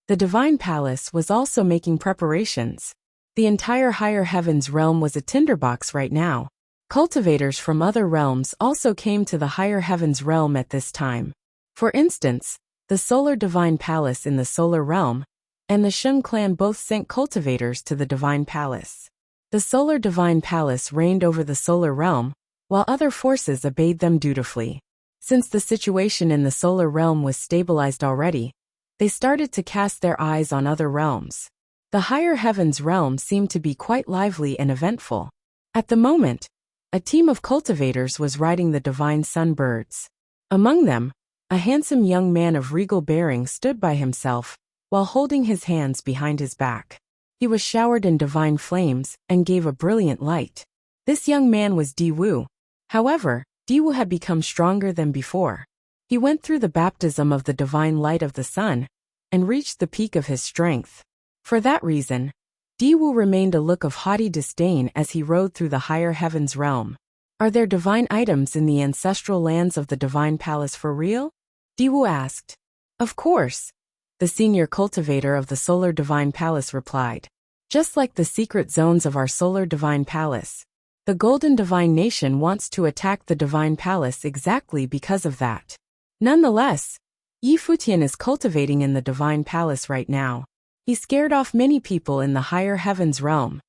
The Divine Palace was also making preparations. The entire higher heavens realm was a tinderbox right now. Cultivators from other realms also came to the higher heavens realm at this time. For instance, the Solar Divine Palace in the Solar Realm and the Sheng clan both sent cultivators to the Divine Palace. The Solar Divine Palace reigned over the Solar Realm, while other forces obeyed them dutifully. Since the situation in the Solar Realm was stabilized already, they started to cast their eyes on other realms. The higher heavens realm seemed to be quite lively and eventful. At the moment, a team of cultivators was riding the divine sunbirds. Among them, a handsome young man of regal bearing stood by himself, while holding his hands behind his back. He was showered in divine flames and gave a brilliant light. This young man was Di Wu. However, Di Wu had become stronger than before. He went through the baptism of the divine light of the sun and reached the peak of his strength. For that reason, Di Wu remained a look of haughty disdain as he rode through the higher heavens realm. Are there divine items in the ancestral lands of the Divine Palace for real? Di Wu asked. Of course, the senior cultivator of the Solar Divine Palace replied. Just like the secret zones of our Solar Divine Palace, the Golden Divine Nation wants to attack the Divine Palace exactly because of that. Nonetheless, Yi Futian is cultivating in the Divine Palace right now. He scared off many people in the higher heavens realm.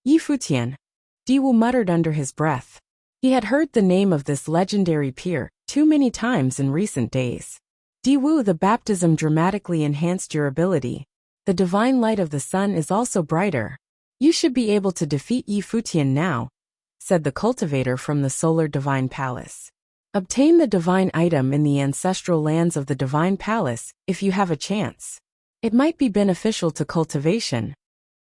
Yi Futian, Di Wu muttered under his breath. He had heard the name of this legendary peer too many times in recent days. Diwu, the baptism dramatically enhanced your ability. The divine light of the sun is also brighter. You should be able to defeat Yi Futian now, said the cultivator from the solar divine palace. Obtain the divine item in the ancestral lands of the divine palace if you have a chance. It might be beneficial to cultivation.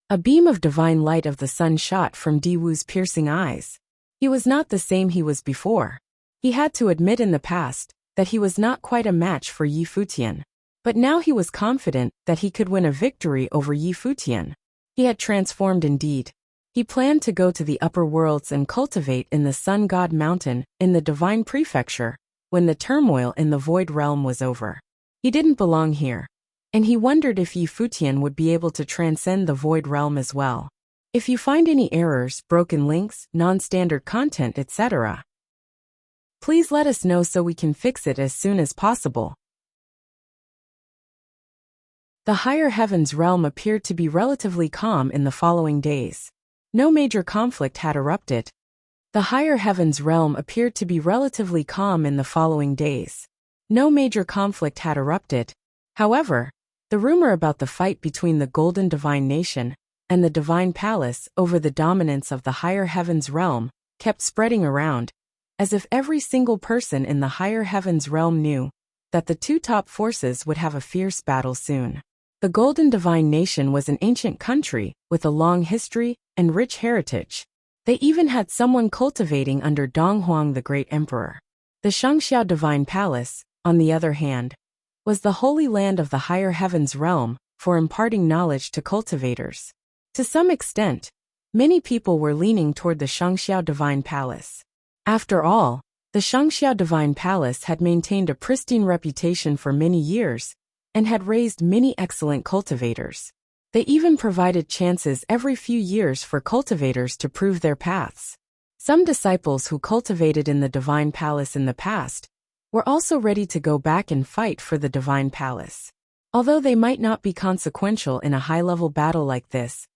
A beam of divine light of the sun shot from Diwu's piercing eyes. He was not the same he was before. He had to admit in the past that he was not quite a match for Yi Futian. But now he was confident that he could win a victory over Yi Futian. He had transformed indeed. He planned to go to the upper worlds and cultivate in the Sun God Mountain in the Divine Prefecture when the turmoil in the Void Realm was over. He didn't belong here, and he wondered if Yi Futian would be able to transcend the Void Realm as well. If you find any errors, broken links, non-standard content, etc., please let us know so we can fix it as soon as possible. The higher heavens realm appeared to be relatively calm in the following days. No major conflict had erupted. The higher heavens realm appeared to be relatively calm in the following days. No major conflict had erupted. However, the rumor about the fight between the Golden Divine Nation and the Divine Palace over the dominance of the higher heavens realm kept spreading around, as if every single person in the higher heavens realm knew that the two top forces would have a fierce battle soon. The Golden Divine Nation was an ancient country with a long history and rich heritage. They even had someone cultivating under Donghuang, the Great Emperor. The Shangxiao Divine Palace, on the other hand, was the holy land of the higher heavens realm for imparting knowledge to cultivators. To some extent, many people were leaning toward the Shangxiao Divine Palace. After all, the Shangxiao Divine Palace had maintained a pristine reputation for many years and had raised many excellent cultivators. They even provided chances every few years for cultivators to prove their paths. Some disciples who cultivated in the Divine Palace in the past were also ready to go back and fight for the Divine Palace. Although they might not be consequential in a high-level battle like this,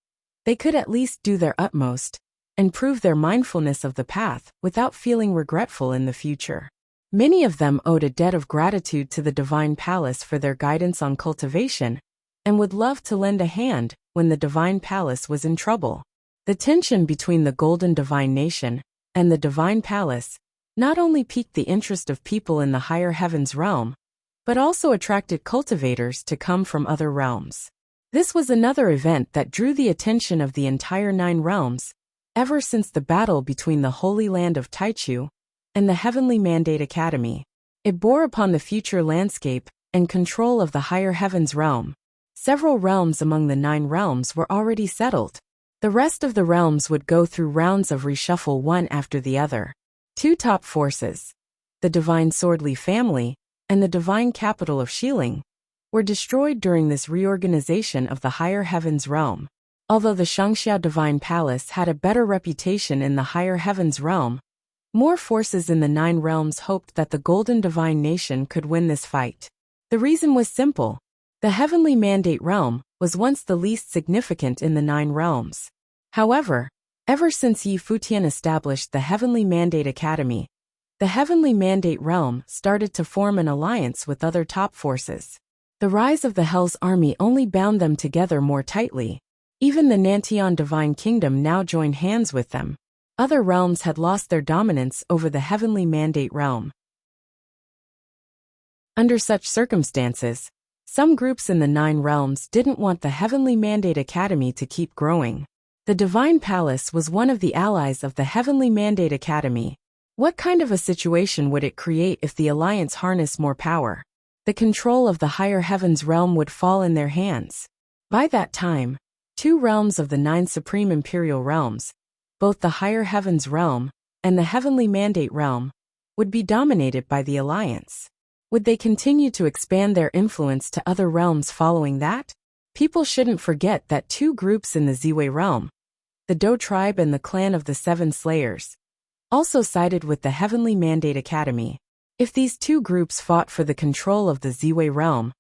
they could at least do their utmost and prove their mindfulness of the path without feeling regretful in the future. Many of them owed a debt of gratitude to the Divine Palace for their guidance on cultivation and would love to lend a hand when the Divine Palace was in trouble. The tension between the Golden Divine Nation and the Divine Palace not only piqued the interest of people in the higher heavens realm, but also attracted cultivators to come from other realms. This was another event that drew the attention of the entire 9 realms, ever since the battle between the Holy Land of Taichu and the Heavenly Mandate Academy. It bore upon the future landscape and control of the higher heavens realm. Several realms among the 9 realms were already settled. The rest of the realms would go through rounds of reshuffle one after the other. 2 top forces, the Divine Swordly family and the Divine Capital of Xiling, were destroyed during this reorganization of the higher heavens realm. Although the Shangxiao Divine Palace had a better reputation in the higher heavens realm, more forces in the 9 realms hoped that the Golden Divine Nation could win this fight. The reason was simple. The Heavenly Mandate realm was once the least significant in the 9 realms. However, ever since Yi Futian established the Heavenly Mandate Academy, the Heavenly Mandate realm started to form an alliance with other top forces. The rise of the Hell's army only bound them together more tightly. Even the Nantian Divine Kingdom now joined hands with them. Other realms had lost their dominance over the Heavenly Mandate realm. Under such circumstances, some groups in the 9 realms didn't want the Heavenly Mandate Academy to keep growing. The Divine Palace was one of the allies of the Heavenly Mandate Academy. What kind of a situation would it create if the alliance harnessed more power? The control of the higher heavens realm would fall in their hands. By that time, 2 realms of the 9 supreme imperial realms, both the higher heavens realm and the Heavenly Mandate realm, would be dominated by the alliance. Would they continue to expand their influence to other realms following that? People shouldn't forget that 2 groups in the Ziwei realm, the Dou tribe and the clan of the 7 Slayers, also sided with the Heavenly Mandate Academy. If these 2 groups fought for the control of the Ziwei realm,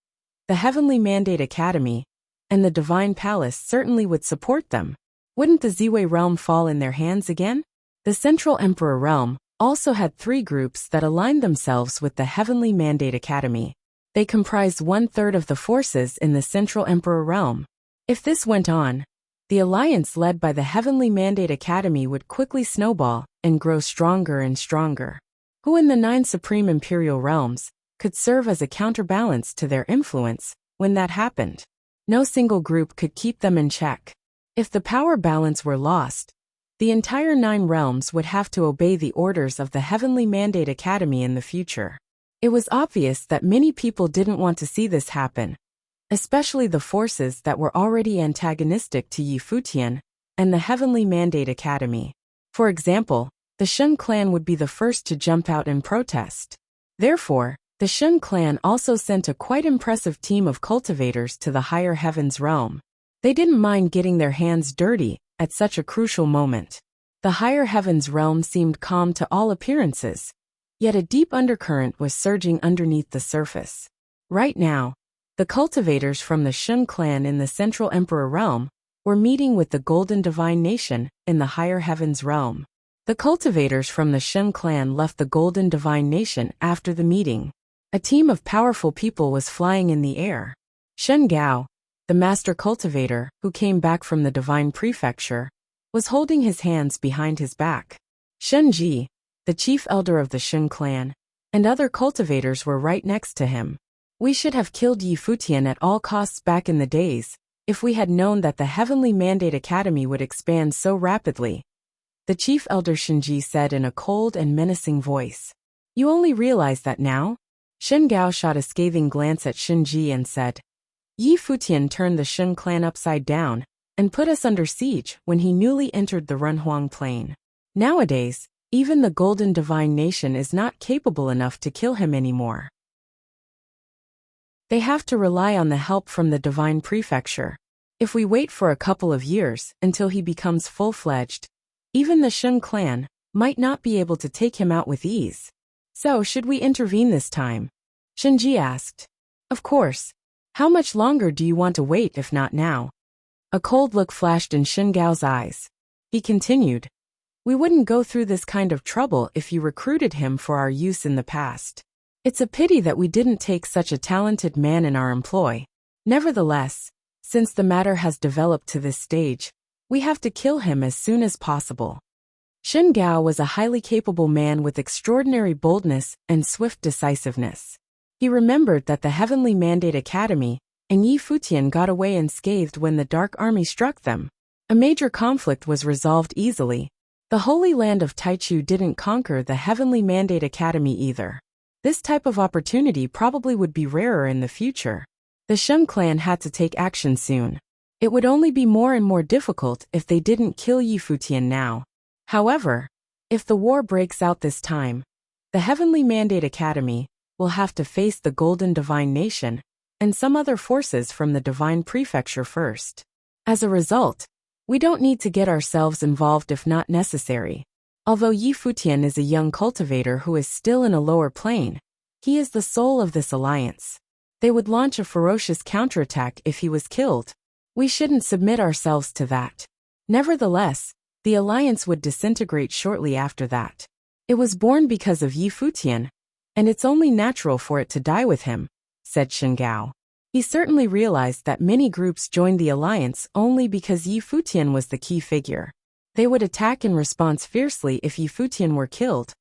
the Heavenly Mandate Academy and the Divine Palace certainly would support them. Wouldn't the Ziwei realm fall in their hands again? The Central Emperor realm also had 3 groups that aligned themselves with the Heavenly Mandate Academy. They comprised 1/3 of the forces in the Central Emperor realm. If this went on, the alliance led by the Heavenly Mandate Academy would quickly snowball and grow stronger and stronger. Who in the 9 supreme imperial realms could serve as a counterbalance to their influence when that happened? No single group could keep them in check. If the power balance were lost, the entire 9 realms would have to obey the orders of the Heavenly Mandate Academy in the future. It was obvious that many people didn't want to see this happen, especially the forces that were already antagonistic to Futian and the Heavenly Mandate Academy. For example, the Shun clan would be the first to jump out and protest. Therefore, the Shun clan also sent a quite impressive team of cultivators to the higher heavens realm. They didn't mind getting their hands dirty at such a crucial moment. The higher heavens realm seemed calm to all appearances, yet a deep undercurrent was surging underneath the surface. Right now, the cultivators from the Shun clan in the Central Emperor realm were meeting with the Golden Divine Nation in the higher heavens realm. The cultivators from the Shun clan left the Golden Divine Nation after the meeting. A team of powerful people was flying in the air. Shen Gao, the master cultivator who came back from the Divine Prefecture, was holding his hands behind his back. Shen Ji, the chief elder of the Shun clan, and other cultivators were right next to him. We should have killed Futian at all costs back in the days, if we had known that the Heavenly Mandate Academy would expand so rapidly, the chief elder Shinji said in a cold and menacing voice. You only realize that now? Shen Gao shot a scathing glance at Shinji and said, Futian turned the Shun clan upside down and put us under siege when he newly entered the Runhuang Plain. Nowadays, even the Golden Divine Nation is not capable enough to kill him anymore. They have to rely on the help from the Divine Prefecture. If we wait for a couple of years until he becomes full-fledged, even the Shun clan might not be able to take him out with ease. So should we intervene this time? Shinji asked. Of course. How much longer do you want to wait if not now? A cold look flashed in Shen Gao's eyes. He continued. We wouldn't go through this kind of trouble if you recruited him for our use in the past. It's a pity that we didn't take such a talented man in our employ. Nevertheless, since the matter has developed to this stage, we have to kill him as soon as possible. Shen Gao was a highly capable man with extraordinary boldness and swift decisiveness. He remembered that the Heavenly Mandate Academy and Futian got away unscathed when the Dark Army struck them. A major conflict was resolved easily. The Holy Land of Taichu didn't conquer the Heavenly Mandate Academy either. This type of opportunity probably would be rarer in the future. The Shun clan had to take action soon. It would only be more and more difficult if they didn't kill Futian now. However, if the war breaks out this time, the Heavenly Mandate Academy will have to face the Golden Divine Nation and some other forces from the Divine Prefecture first. As a result, we don't need to get ourselves involved if not necessary. Although Futian is a young cultivator who is still in a lower plane, he is the soul of this alliance. They would launch a ferocious counterattack if he was killed. We shouldn't submit ourselves to that. Nevertheless, the alliance would disintegrate shortly after that. It was born because of Futian, and it's only natural for it to die with him, said Shen Gao. He certainly realized that many groups joined the alliance only because Futian was the key figure. They would attack in response fiercely if Futian were killed,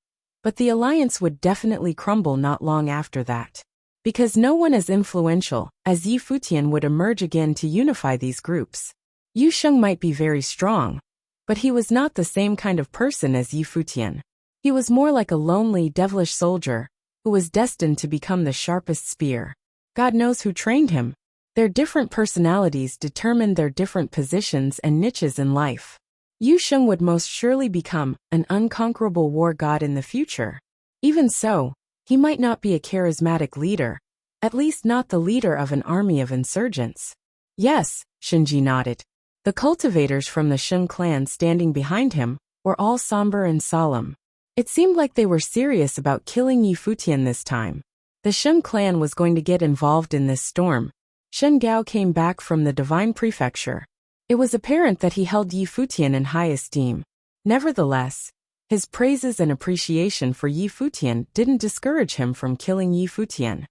but the alliance would definitely crumble not long after that. Because no one as influential as Futian would emerge again to unify these groups. Yu Sheng might be very strong, but he was not the same kind of person as Futian. He was more like a lonely, devilish soldier who was destined to become the sharpest spear. God knows who trained him. Their different personalities determined their different positions and niches in life. Yu Sheng would most surely become an unconquerable war god in the future. Even so, he might not be a charismatic leader, at least not the leader of an army of insurgents. Yes, Shinji nodded. The cultivators from the Shun clan standing behind him were all somber and solemn. It seemed like they were serious about killing Futian this time. The Shun clan was going to get involved in this storm. Shen Gao came back from the Divine Prefecture. It was apparent that he held Futian in high esteem. Nevertheless, his praises and appreciation for Futian didn't discourage him from killing Futian.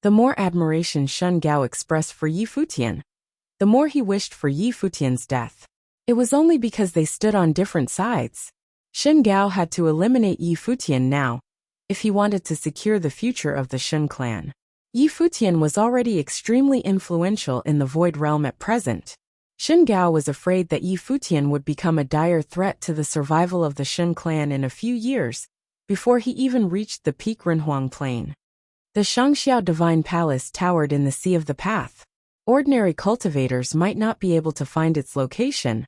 the more admiration Shen Gao expressed for Yi Futian, the more he wished for Yi Futian's death. It was only because they stood on different sides. Shen Gao had to eliminate Yi Futian now, if he wanted to secure the future of the Shen clan. Yi Futian was already extremely influential in the Void Realm at present. Shen Gao was afraid that Yi Futian would become a dire threat to the survival of the Shen clan in a few years, before he even reached the peak Renhuang Plain. The Shangxiao Divine Palace towered in the Sea of the Path. Ordinary cultivators might not be able to find its location,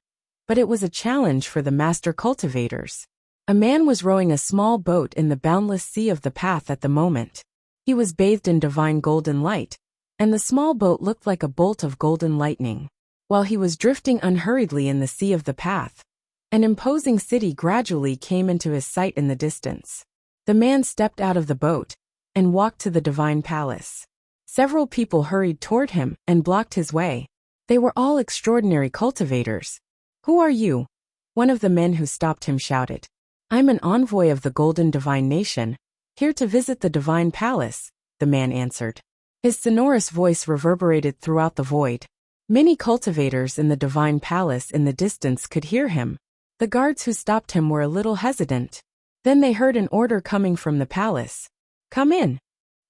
but it was a challenge for the master cultivators. A man was rowing a small boat in the boundless Sea of the Path at the moment. He was bathed in divine golden light, and the small boat looked like a bolt of golden lightning. While he was drifting unhurriedly in the Sea of the Path, an imposing city gradually came into his sight in the distance. The man stepped out of the boat and walked to the divine palace. Several people hurried toward him and blocked his way. They were all extraordinary cultivators. "Who are you?" one of the men who stopped him shouted. "I'm an envoy of the Golden Divine Nation, here to visit the divine palace," the man answered. His sonorous voice reverberated throughout the void. Many cultivators in the divine palace in the distance could hear him. The guards who stopped him were a little hesitant. Then they heard an order coming from the palace. "Come in."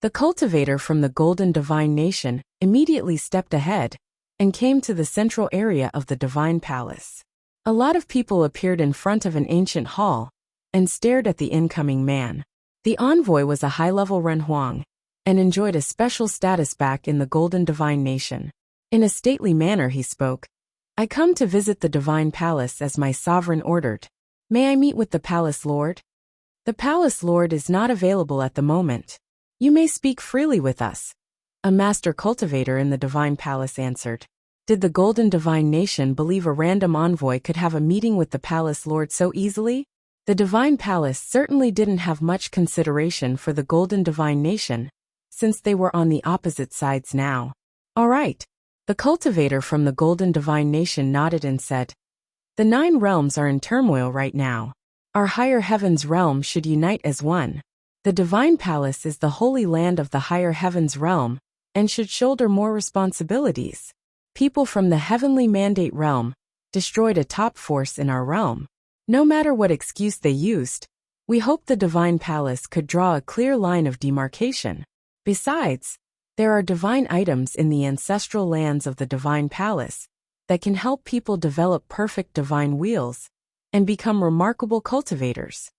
The cultivator from the Golden Divine Nation immediately stepped ahead and came to the central area of the divine palace. A lot of people appeared in front of an ancient hall and stared at the incoming man. The envoy was a high-level Renhuang and enjoyed a special status back in the Golden Divine Nation. In a stately manner he spoke. "I come to visit the divine palace as my sovereign ordered. May I meet with the palace lord?" "The palace lord is not available at the moment. You may speak freely with us," a master cultivator in the divine palace answered. Did the Golden Divine Nation believe a random envoy could have a meeting with the palace lord so easily? The divine palace certainly didn't have much consideration for the Golden Divine Nation, since they were on the opposite sides now. "All right." The cultivator from the Golden Divine Nation nodded and said, "The 9 realms are in turmoil right now. Our higher heavens realm should unite as one. The divine palace is the holy land of the higher heavens realm, and should shoulder more responsibilities. People from the heavenly mandate realm destroyed a top force in our realm. No matter what excuse they used, we hope the divine palace could draw a clear line of demarcation. Besides, there are divine items in the ancestral lands of the divine palace that can help people develop perfect divine wheels and become remarkable cultivators.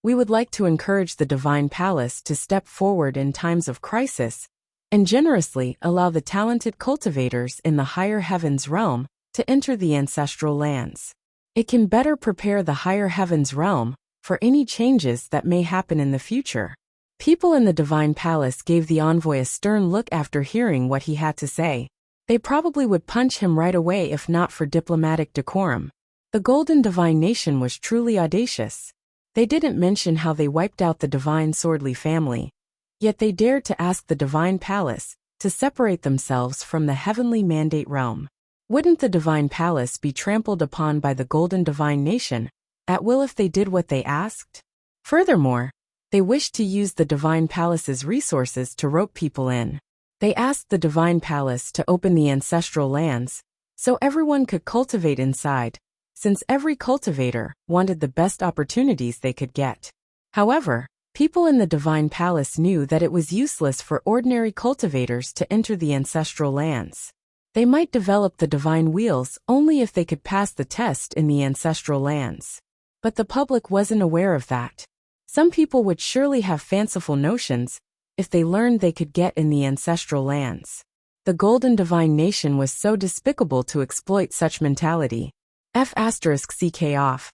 We would like to encourage the divine palace to step forward in times of crisis and generously allow the talented cultivators in the higher heavens realm to enter the ancestral lands. It can better prepare the higher heavens realm for any changes that may happen in the future." People in the divine palace gave the envoy a stern look after hearing what he had to say. They probably would punch him right away if not for diplomatic decorum. The Golden Divine Nation was truly audacious. They didn't mention how they wiped out the divine Swordly family, yet they dared to ask the divine palace to separate themselves from the heavenly mandate realm. Wouldn't the divine palace be trampled upon by the Golden Divine Nation at will if they did what they asked? Furthermore, they wished to use the divine palace's resources to rope people in. They asked the divine palace to open the ancestral lands so everyone could cultivate inside, since every cultivator wanted the best opportunities they could get. However, people in the divine palace knew that it was useless for ordinary cultivators to enter the ancestral lands. They might develop the divine wheels only if they could pass the test in the ancestral lands. But the public wasn't aware of that. Some people would surely have fanciful notions if they learned they could get in the ancestral lands. The Golden Divine Nation was so despicable to exploit such mentality. F***ck off.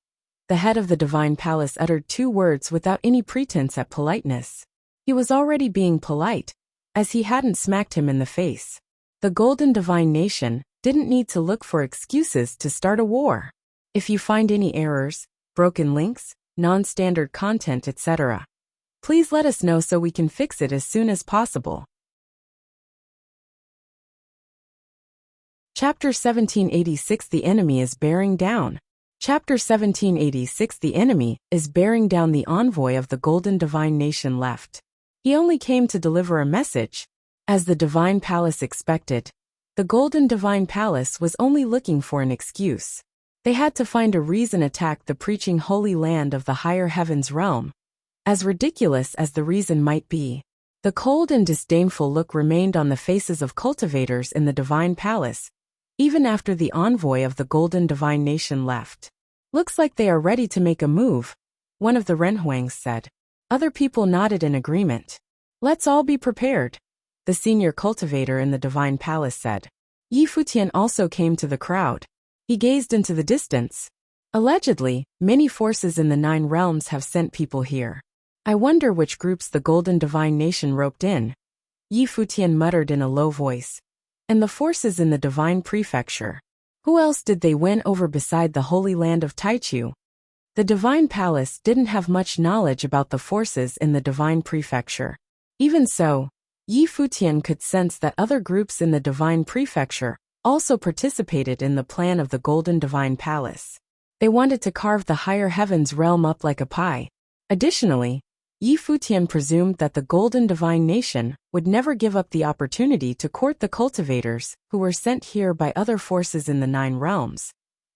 The head of the divine palace uttered 2 words without any pretense at politeness. He was already being polite, as he hadn't smacked him in the face. The Golden Divine Nation didn't need to look for excuses to start a war. If you find any errors, broken links, non-standard content, etc., please let us know so we can fix it as soon as possible. Chapter 1786 The enemy is bearing down. Chapter 1786 The enemy is bearing down. The envoy of the Golden Divine Nation left. He only came to deliver a message. As the divine palace expected, the golden divine palace was only looking for an excuse. They had to find a reason to attack the preaching holy land of the higher heavens realm. As ridiculous as the reason might be, the cold and disdainful look remained on the faces of cultivators in the divine palace, even after the envoy of the golden divine nation left. "Looks like they are ready to make a move," one of the Renhuangs said. Other people nodded in agreement. "Let's all be prepared," the senior cultivator in the divine palace said. Futian also came to the crowd. He gazed into the distance. "Allegedly, many forces in the 9 realms have sent people here. I wonder which groups the golden divine nation roped in," Futian muttered in a low voice. "And the forces in the divine prefecture. Who else did they win over beside the holy land of Taichu?" The divine palace didn't have much knowledge about the forces in the divine prefecture. Even so, Futian could sense that other groups in the divine prefecture also participated in the plan of the golden divine palace. They wanted to carve the higher heavens realm up like a pie. Additionally, Futian presumed that the golden divine nation would never give up the opportunity to court the cultivators who were sent here by other forces in the 9 realms,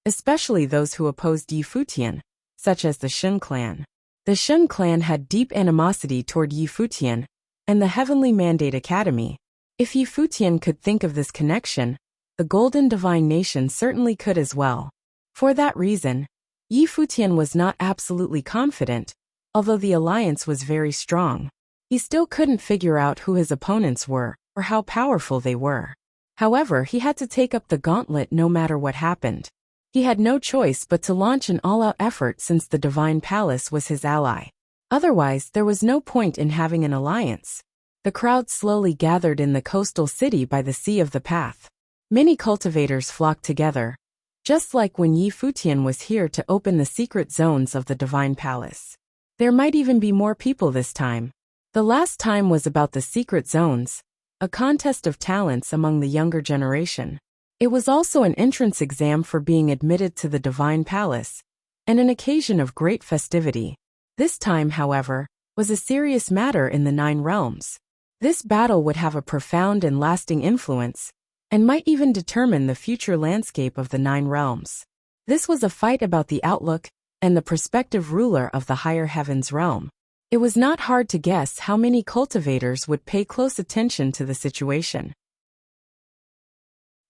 especially those who opposed Futian, such as the Shen clan. The Shen clan had deep animosity toward Futian and the Heavenly Mandate Academy. If Futian could think of this connection, the golden divine nation certainly could as well. For that reason, Futian was not absolutely confident. Although the alliance was very strong, he still couldn't figure out who his opponents were or how powerful they were. However, he had to take up the gauntlet no matter what happened. He had no choice but to launch an all-out effort since the divine palace was his ally. Otherwise, there was no point in having an alliance. The crowd slowly gathered in the coastal city by the Sea of the Path. Many cultivators flocked together, just like when Futian was here to open the secret zones of the divine palace. There might even be more people this time. The last time was about the secret zones, a contest of talents among the younger generation. It was also an entrance exam for being admitted to the divine palace, and an occasion of great festivity. This time, however, was a serious matter in the 9 realms. This battle would have a profound and lasting influence, and might even determine the future landscape of the 9 realms. This was a fight about the outlook and the prospective ruler of the higher heavens realm. It was not hard to guess how many cultivators would pay close attention to the situation.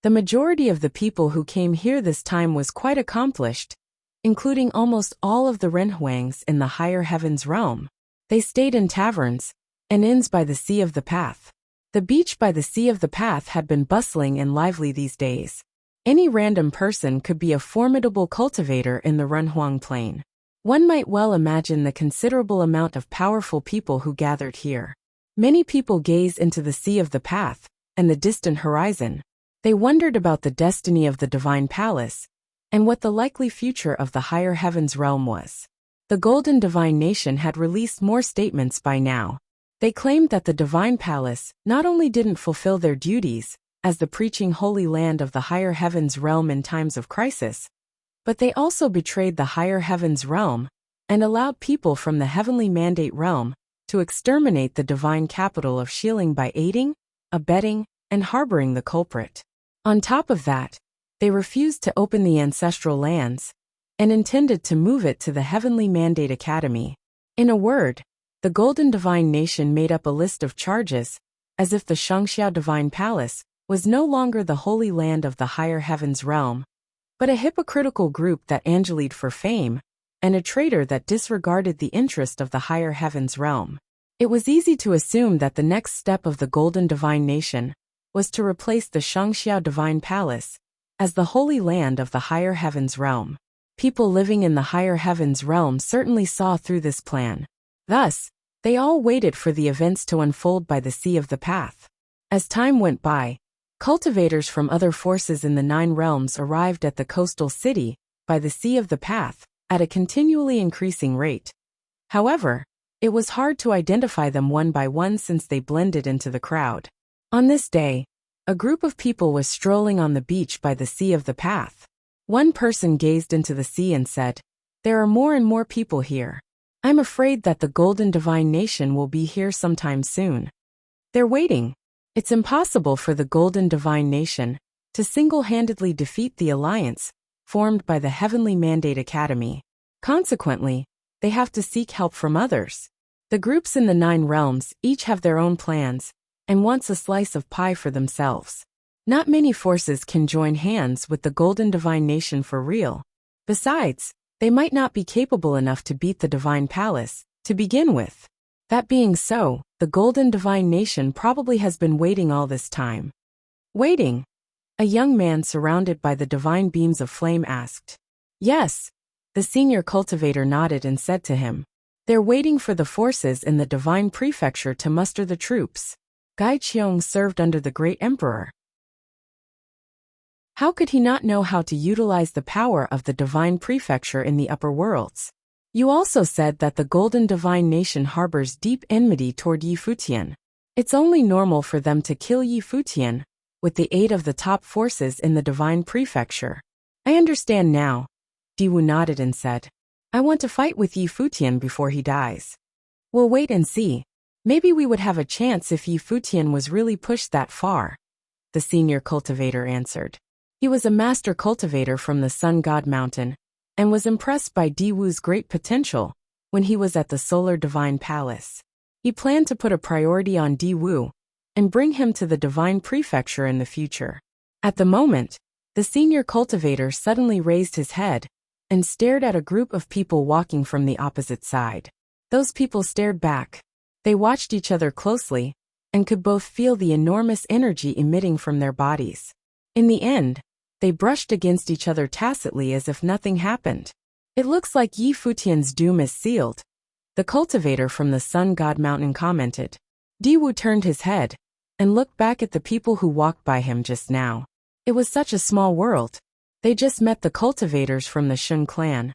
The majority of the people who came here this time was quite accomplished, including almost all of the Renhuangs in the higher heavens realm. They stayed in taverns and inns by the Sea of the Path. The beach by the Sea of the Path had been bustling and lively these days. Any random person could be a formidable cultivator in the Renhuang Plain. One might well imagine the considerable amount of powerful people who gathered here. Many people gazed into the Sea of the Path and the distant horizon. They wondered about the destiny of the divine palace and what the likely future of the higher heavens realm was. The golden divine nation had released more statements by now. They claimed that the divine palace not only didn't fulfill their duties as the preaching holy land of the higher heavens realm in times of crisis, but they also betrayed the higher heavens realm and allowed people from the heavenly mandate realm to exterminate the divine capital of Shilling by aiding, abetting, and harboring the culprit. On top of that, they refused to open the ancestral lands and intended to move it to the heavenly mandate academy. In a word, the golden divine nation made up a list of charges, as if the Shangxiao divine palace was no longer the holy land of the higher heavens realm, but a hypocritical group that angeled for fame, and a traitor that disregarded the interest of the higher heavens realm. It was easy to assume that the next step of the golden divine nation was to replace the Shangxiao divine palace as the holy land of the higher heavens realm. People living in the higher heavens realm certainly saw through this plan. Thus, they all waited for the events to unfold by the Sea of the Path. As time went by, cultivators from other forces in the 9 realms arrived at the coastal city by the Sea of the Path at a continually increasing rate. However, it was hard to identify them one by one since they blended into the crowd. On this day, a group of people was strolling on the beach by the Sea of the Path. One person gazed into the sea and said, "There are more and more people here. I'm afraid that the Golden Divine Nation will be here sometime soon. They're waiting. It's impossible for the Golden Divine Nation to single-handedly defeat the alliance formed by the Heavenly Mandate Academy. Consequently, they have to seek help from others. The groups in the 9 realms each have their own plans and wants a slice of pie for themselves. Not many forces can join hands with the Golden Divine Nation for real. Besides, they might not be capable enough to beat the Divine Palace to begin with. That being so, the Golden Divine Nation probably has been waiting all this time. Waiting? A young man surrounded by the divine beams of flame asked. Yes. The senior cultivator nodded and said to him. They're waiting for the forces in the Divine Prefecture to muster the troops. Gai Qiong served under the Great Emperor. How could he not know how to utilize the power of the Divine Prefecture in the upper worlds? You also said that the Golden Divine Nation harbors deep enmity toward Yi Futian. It's only normal for them to kill Yi Futian with the aid of the top forces in the Divine Prefecture. I understand now. Diwu nodded and said, I want to fight with Yi Futian before he dies. We'll wait and see. Maybe we would have a chance if Yi Futian was really pushed that far. The senior cultivator answered. He was a master cultivator from the Sun God Mountain and was impressed by Diwu's great potential when he was at the Solar Divine Palace. He planned to put a priority on Diwu and bring him to the Divine Prefecture in the future. At the moment, the senior cultivator suddenly raised his head and stared at a group of people walking from the opposite side. Those people stared back. They watched each other closely and could both feel the enormous energy emitting from their bodies. In the end, they brushed against each other tacitly as if nothing happened. It looks like Yi Futian's doom is sealed, the cultivator from the Sun God Mountain commented. Diwu turned his head and looked back at the people who walked by him just now. It was such a small world. They just met the cultivators from the Shun clan,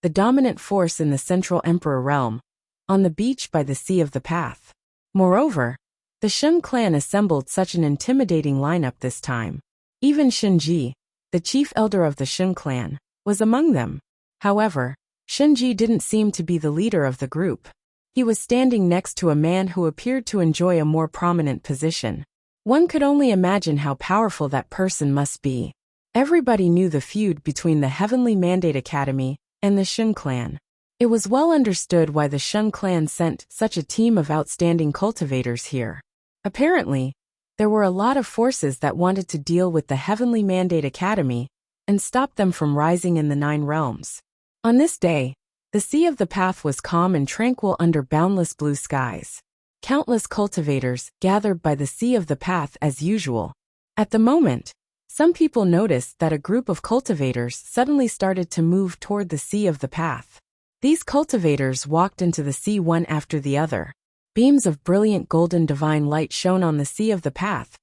the dominant force in the Central Emperor realm, on the beach by the Sea of the Path. Moreover, the Shun clan assembled such an intimidating lineup this time. Even Shinji, the chief elder of the Shun clan, was among them. However, Shinji didn't seem to be the leader of the group. He was standing next to a man who appeared to enjoy a more prominent position. One could only imagine how powerful that person must be. Everybody knew the feud between the Heavenly Mandate Academy and the Shun clan. It was well understood why the Shun clan sent such a team of outstanding cultivators here. Apparently, there were a lot of forces that wanted to deal with the Heavenly Mandate Academy and stop them from rising in the 9 realms. On this day, the Sea of the Path was calm and tranquil under boundless blue skies. Countless cultivators gathered by the Sea of the Path as usual. At the moment, some people noticed that a group of cultivators suddenly started to move toward the Sea of the Path. These cultivators walked into the sea one after the other. Beams of brilliant golden divine light shone on the Sea of the Path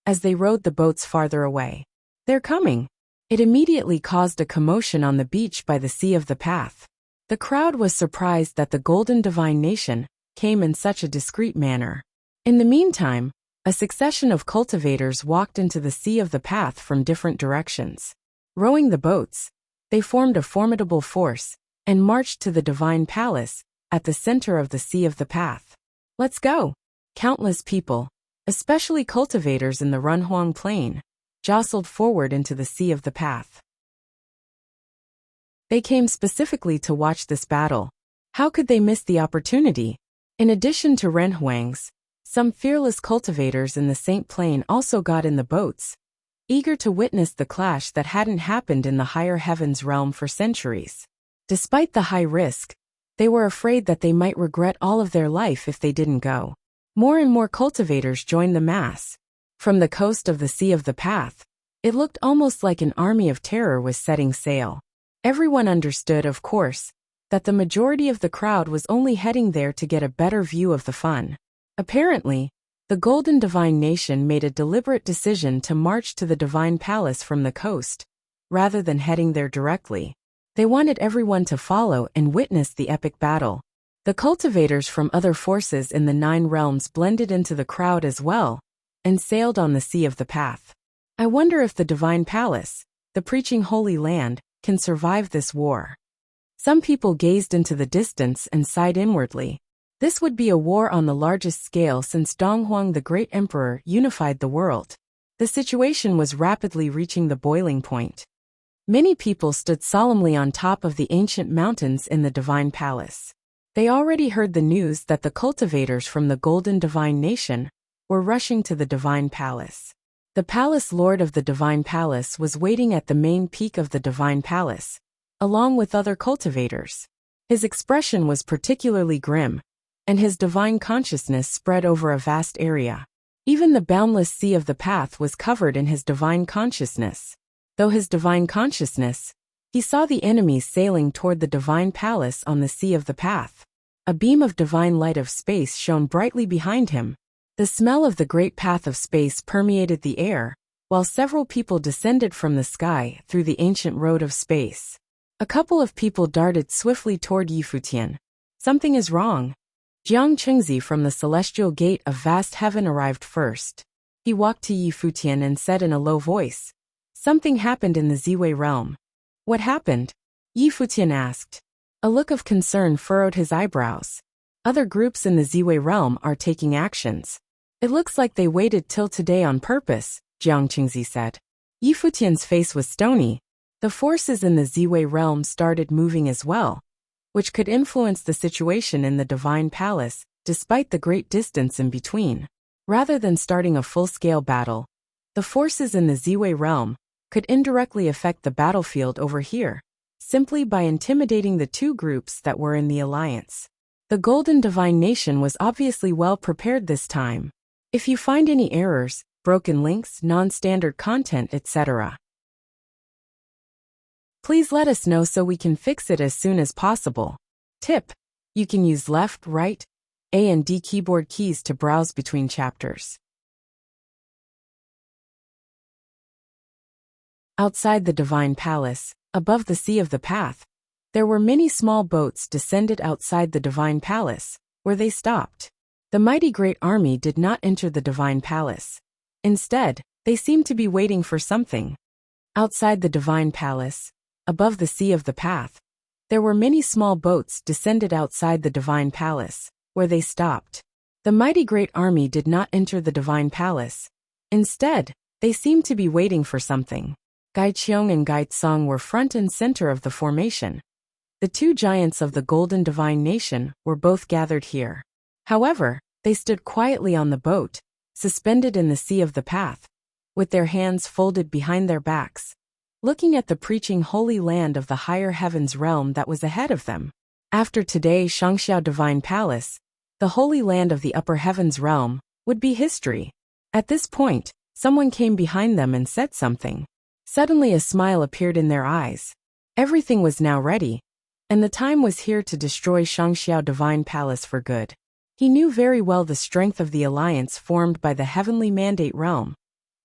as they rowed the boats farther away. They're coming. It immediately caused a commotion on the beach by the Sea of the Path. The crowd was surprised that the Golden Divine Nation came in such a discreet manner. In the meantime, a succession of cultivators walked into the Sea of the Path from different directions. Rowing the boats, they formed a formidable force and marched to the Divine Palace at the center of the Sea of the Path. Let's go! Countless people, especially cultivators in the Runhuang Plain, jostled forward into the Sea of the Path. They came specifically to watch this battle. How could they miss the opportunity? In addition to Renhuangs, some fearless cultivators in the Saint Plain also got in the boats, eager to witness the clash that hadn't happened in the higher heavens realm for centuries. Despite the high risk, they were afraid that they might regret all of their life if they didn't go. More and more cultivators joined the mass. From the coast of the Sea of the Path, it looked almost like an army of terror was setting sail. Everyone understood, of course, that the majority of the crowd was only heading there to get a better view of the fun. Apparently, the Golden Divine Nation made a deliberate decision to march to the Divine Palace from the coast, rather than heading there directly. They wanted everyone to follow and witness the epic battle. The cultivators from other forces in the 9 realms blended into the crowd as well, and sailed on the Sea of the Path. I wonder if the Divine Palace, the preaching Holy Land, can survive this war. Some people gazed into the distance and sighed inwardly. This would be a war on the largest scale since Donghuang the Great Emperor unified the world. The situation was rapidly reaching the boiling point. Many people stood solemnly on top of the ancient mountains in the Divine Palace. They already heard the news that the cultivators from the Golden Divine Nation were rushing to the Divine Palace. The Palace Lord of the Divine Palace was waiting at the main peak of the Divine Palace, along with other cultivators. His expression was particularly grim, and his divine consciousness spread over a vast area. Even the boundless sea of the path was covered in his divine consciousness. Though his divine consciousness, he saw the enemies sailing toward the divine palace on the sea of the path. A beam of divine light of space shone brightly behind him. The smell of the great path of space permeated the air, while several people descended from the sky through the ancient road of space. A couple of people darted swiftly toward Futian. Something is wrong. Jiang Chengzi from the celestial gate of vast heaven arrived first. He walked to Futian and said in a low voice, "Something happened in the Ziwei realm." "What happened?" Futian asked. A look of concern furrowed his eyebrows. "Other groups in the Ziwei realm are taking actions. It looks like they waited till today on purpose," Jiang Chengzi said. Futian's face was stony. The forces in the Ziwei realm started moving as well, which could influence the situation in the Divine Palace, despite the great distance in between. Rather than starting a full-scale battle, the forces in the Ziwei realm could indirectly affect the battlefield over here, simply by intimidating the two groups that were in the alliance. The Golden Divine Nation was obviously well prepared this time. If you find any errors, broken links, non-standard content, etc., please let us know so we can fix it as soon as possible. Tip: you can use left, right, A and D keyboard keys to browse between chapters. Outside the Divine Palace, above the sea of the path, there were many small boats descended outside the Divine Palace, where they stopped. The mighty great army did not enter the Divine Palace. Instead, they seemed to be waiting for something. Outside the Divine Palace, above the sea of the path, there were many small boats descended outside the Divine Palace, where they stopped. The mighty great army did not enter the Divine Palace. Instead, they seemed to be waiting for something. Gai Qiong and Gai Tsong were front and center of the formation. The two giants of the Golden Divine Nation were both gathered here. However, they stood quietly on the boat, suspended in the sea of the path, with their hands folded behind their backs, looking at the preaching holy land of the higher heavens realm that was ahead of them. After today's Shangxiao Divine Palace, the holy land of the upper heavens realm would be history. At this point, someone came behind them and said something. Suddenly a smile appeared in their eyes. Everything was now ready, and the time was here to destroy Shangxiao Divine Palace for good. He knew very well the strength of the alliance formed by the Heavenly Mandate realm,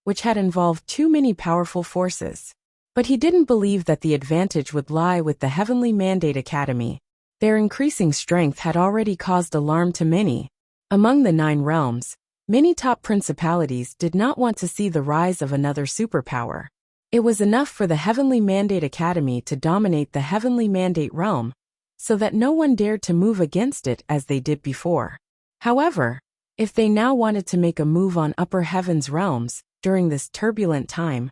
which had involved too many powerful forces. But he didn't believe that the advantage would lie with the Heavenly Mandate Academy. Their increasing strength had already caused alarm to many. Among the 9 realms, many top principalities did not want to see the rise of another superpower. It was enough for the Heavenly Mandate Academy to dominate the Heavenly Mandate realm, so that no one dared to move against it as they did before. However, if they now wanted to make a move on upper heavens realms during this turbulent time,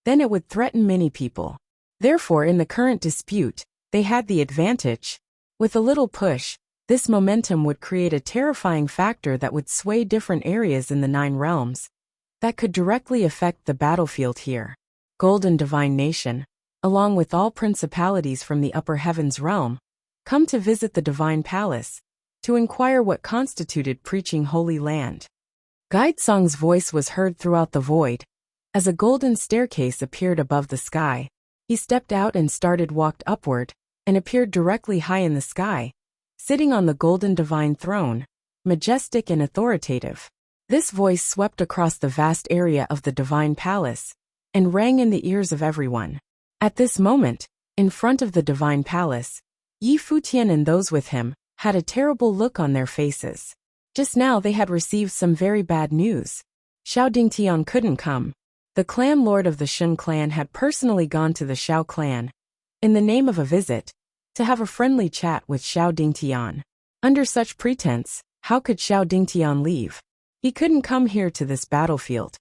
then it would threaten many people. Therefore, in the current dispute, they had the advantage. With a little push, this momentum would create a terrifying factor that would sway different areas in the 9 realms, that could directly affect the battlefield here. Golden Divine Nation, along with all principalities from the upper heavens realm, come to visit the Divine Palace, to inquire what constituted preaching holy land. Guide Song's voice was heard throughout the void. As a golden staircase appeared above the sky, he stepped out and walked upward, and appeared directly high in the sky, sitting on the golden divine throne, majestic and authoritative. This voice swept across the vast area of the Divine Palace, and rang in the ears of everyone. At this moment, in front of the Divine Palace, Futian and those with him had a terrible look on their faces. Just now they had received some very bad news. Xiao Dingtian couldn't come. The clan lord of the Shun clan had personally gone to the Xiao clan, in the name of a visit, to have a friendly chat with Xiao Dingtian. Under such pretense, how could Xiao Dingtian leave? He couldn't come here to this battlefield.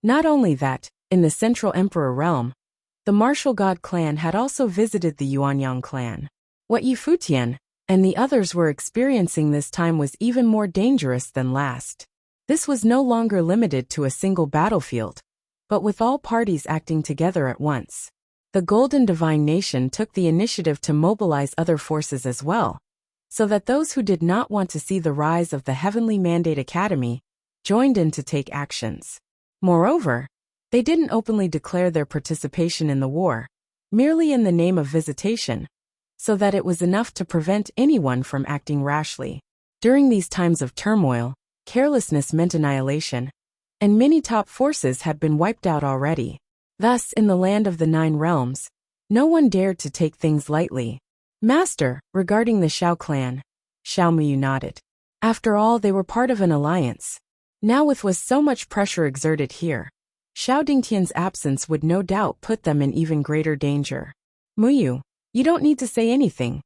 Not only that, in the Central Emperor realm, the martial god clan had also visited the Yuanyang clan. What Yi Futian and the others were experiencing this time was even more dangerous than last. This was no longer limited to a single battlefield, but with all parties acting together at once. The Golden Divine Nation took the initiative to mobilize other forces as well, so that those who did not want to see the rise of the Heavenly Mandate Academy joined in to take actions. Moreover, they didn't openly declare their participation in the war, merely in the name of visitation, so that it was enough to prevent anyone from acting rashly. During these times of turmoil, carelessness meant annihilation, and many top forces had been wiped out already. Thus, in the land of the Nine Realms, no one dared to take things lightly. Master, regarding the Xiao clan, Xiao Muyu nodded. After all, they were part of an alliance. Now with so much pressure exerted here, Xiao Dingtian's absence would no doubt put them in even greater danger. Muyu, you don't need to say anything.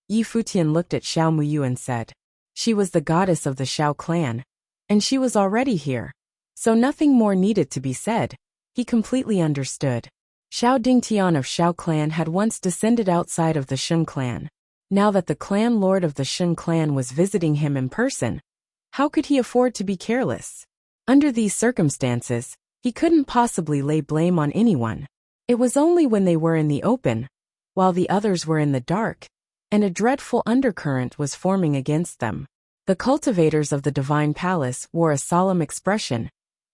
Yi Futian looked at Xiao Muyu and said. She was the goddess of the Xiao clan, and she was already here, so nothing more needed to be said. He completely understood. Xiao Dingtian of Xiao clan had once descended outside of the Shun clan. Now that the clan lord of the Shun clan was visiting him in person, how could he afford to be careless? Under these circumstances, he couldn't possibly lay blame on anyone. It was only when they were in the open, while the others were in the dark, and a dreadful undercurrent was forming against them. The cultivators of the Divine Palace wore a solemn expression,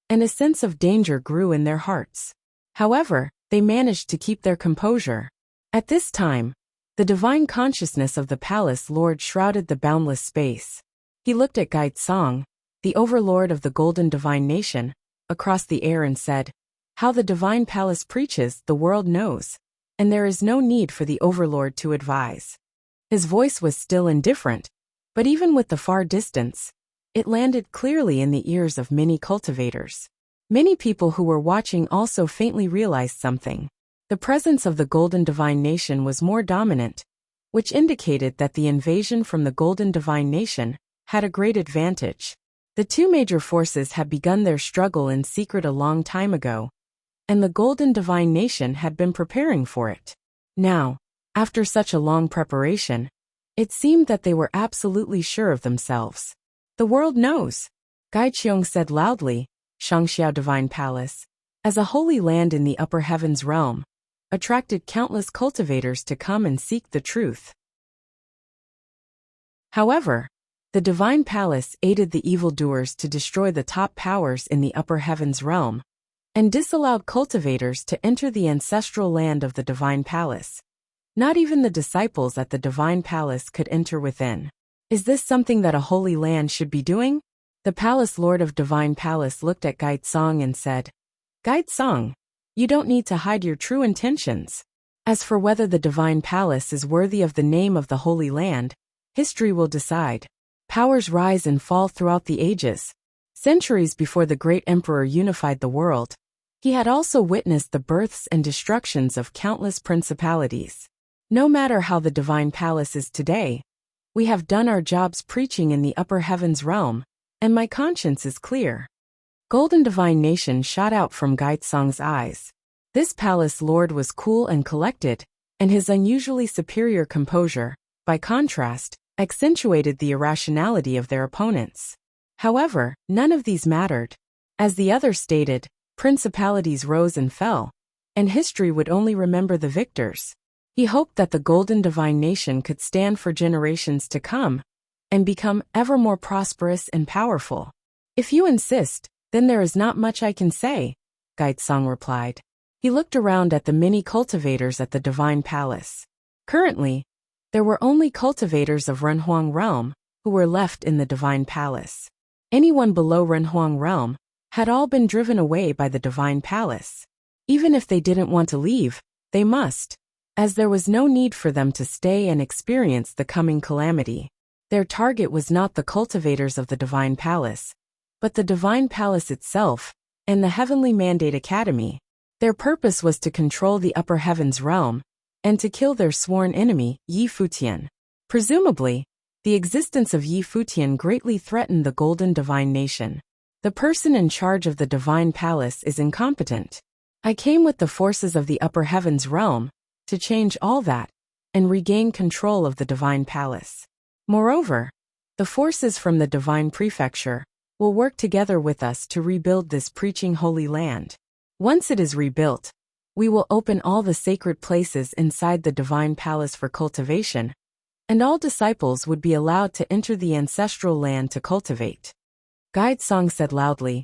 and a sense of danger grew in their hearts. However, they managed to keep their composure. At this time, the divine consciousness of the palace lord shrouded the boundless space. He looked at Guide Song, the overlord of the Golden Divine Nation, across the air and said, "How the Divine Palace preaches, the world knows, and there is no need for the overlord to advise." His voice was still indifferent, but even with the far distance, it landed clearly in the ears of many cultivators. Many people who were watching also faintly realized something. The presence of the Golden Divine Nation was more dominant, which indicated that the invasion from the Golden Divine Nation had a great advantage. The two major forces had begun their struggle in secret a long time ago, and the Golden Divine Nation had been preparing for it. Now, after such a long preparation, it seemed that they were absolutely sure of themselves. "The world knows," Gai Qiong said loudly. Shangxiao Divine Palace, as a holy land in the upper heavens realm, attracted countless cultivators to come and seek the truth. However, the Divine Palace aided the evildoers to destroy the top powers in the upper heavens realm, and disallowed cultivators to enter the ancestral land of the Divine Palace. Not even the disciples at the Divine Palace could enter within. Is this something that a holy land should be doing? The Palace Lord of Divine Palace looked at Guide Song and said, "Guide Song, you don't need to hide your true intentions. As for whether the Divine Palace is worthy of the name of the Holy Land, history will decide. Powers rise and fall throughout the ages. Centuries before the great emperor unified the world, he had also witnessed the births and destructions of countless principalities. No matter how the Divine Palace is today, we have done our jobs preaching in the upper heavens realm, and my conscience is clear." Golden Divine Nation shot out from Guide Song's eyes. This palace lord was cool and collected, and his unusually superior composure, by contrast, accentuated the irrationality of their opponents. However, none of these mattered. As the others stated, principalities rose and fell, and history would only remember the victors. He hoped that the Golden Divine Nation could stand for generations to come, and become ever more prosperous and powerful. "If you insist, then there is not much I can say," Guide Song replied. He looked around at the many cultivators at the Divine Palace. Currently, there were only cultivators of Renhuang realm who were left in the Divine Palace. Anyone below Renhuang realm had all been driven away by the Divine Palace. Even if they didn't want to leave, they must, as there was no need for them to stay and experience the coming calamity. Their target was not the cultivators of the Divine Palace, but the Divine Palace itself, and the Heavenly Mandate Academy. Their purpose was to control the upper heavens realm, and to kill their sworn enemy, Yi Futian. Presumably, the existence of Yi Futian greatly threatened the Golden Divine Nation. The person in charge of the Divine Palace is incompetent. I came with the forces of the Upper Heavens realm to change all that and regain control of the Divine Palace. Moreover, the forces from the Divine Prefecture will work together with us to rebuild this preaching holy land. Once it is rebuilt, we will open all the sacred places inside the Divine Palace for cultivation, and all disciples would be allowed to enter the ancestral land to cultivate. Guide Song said loudly,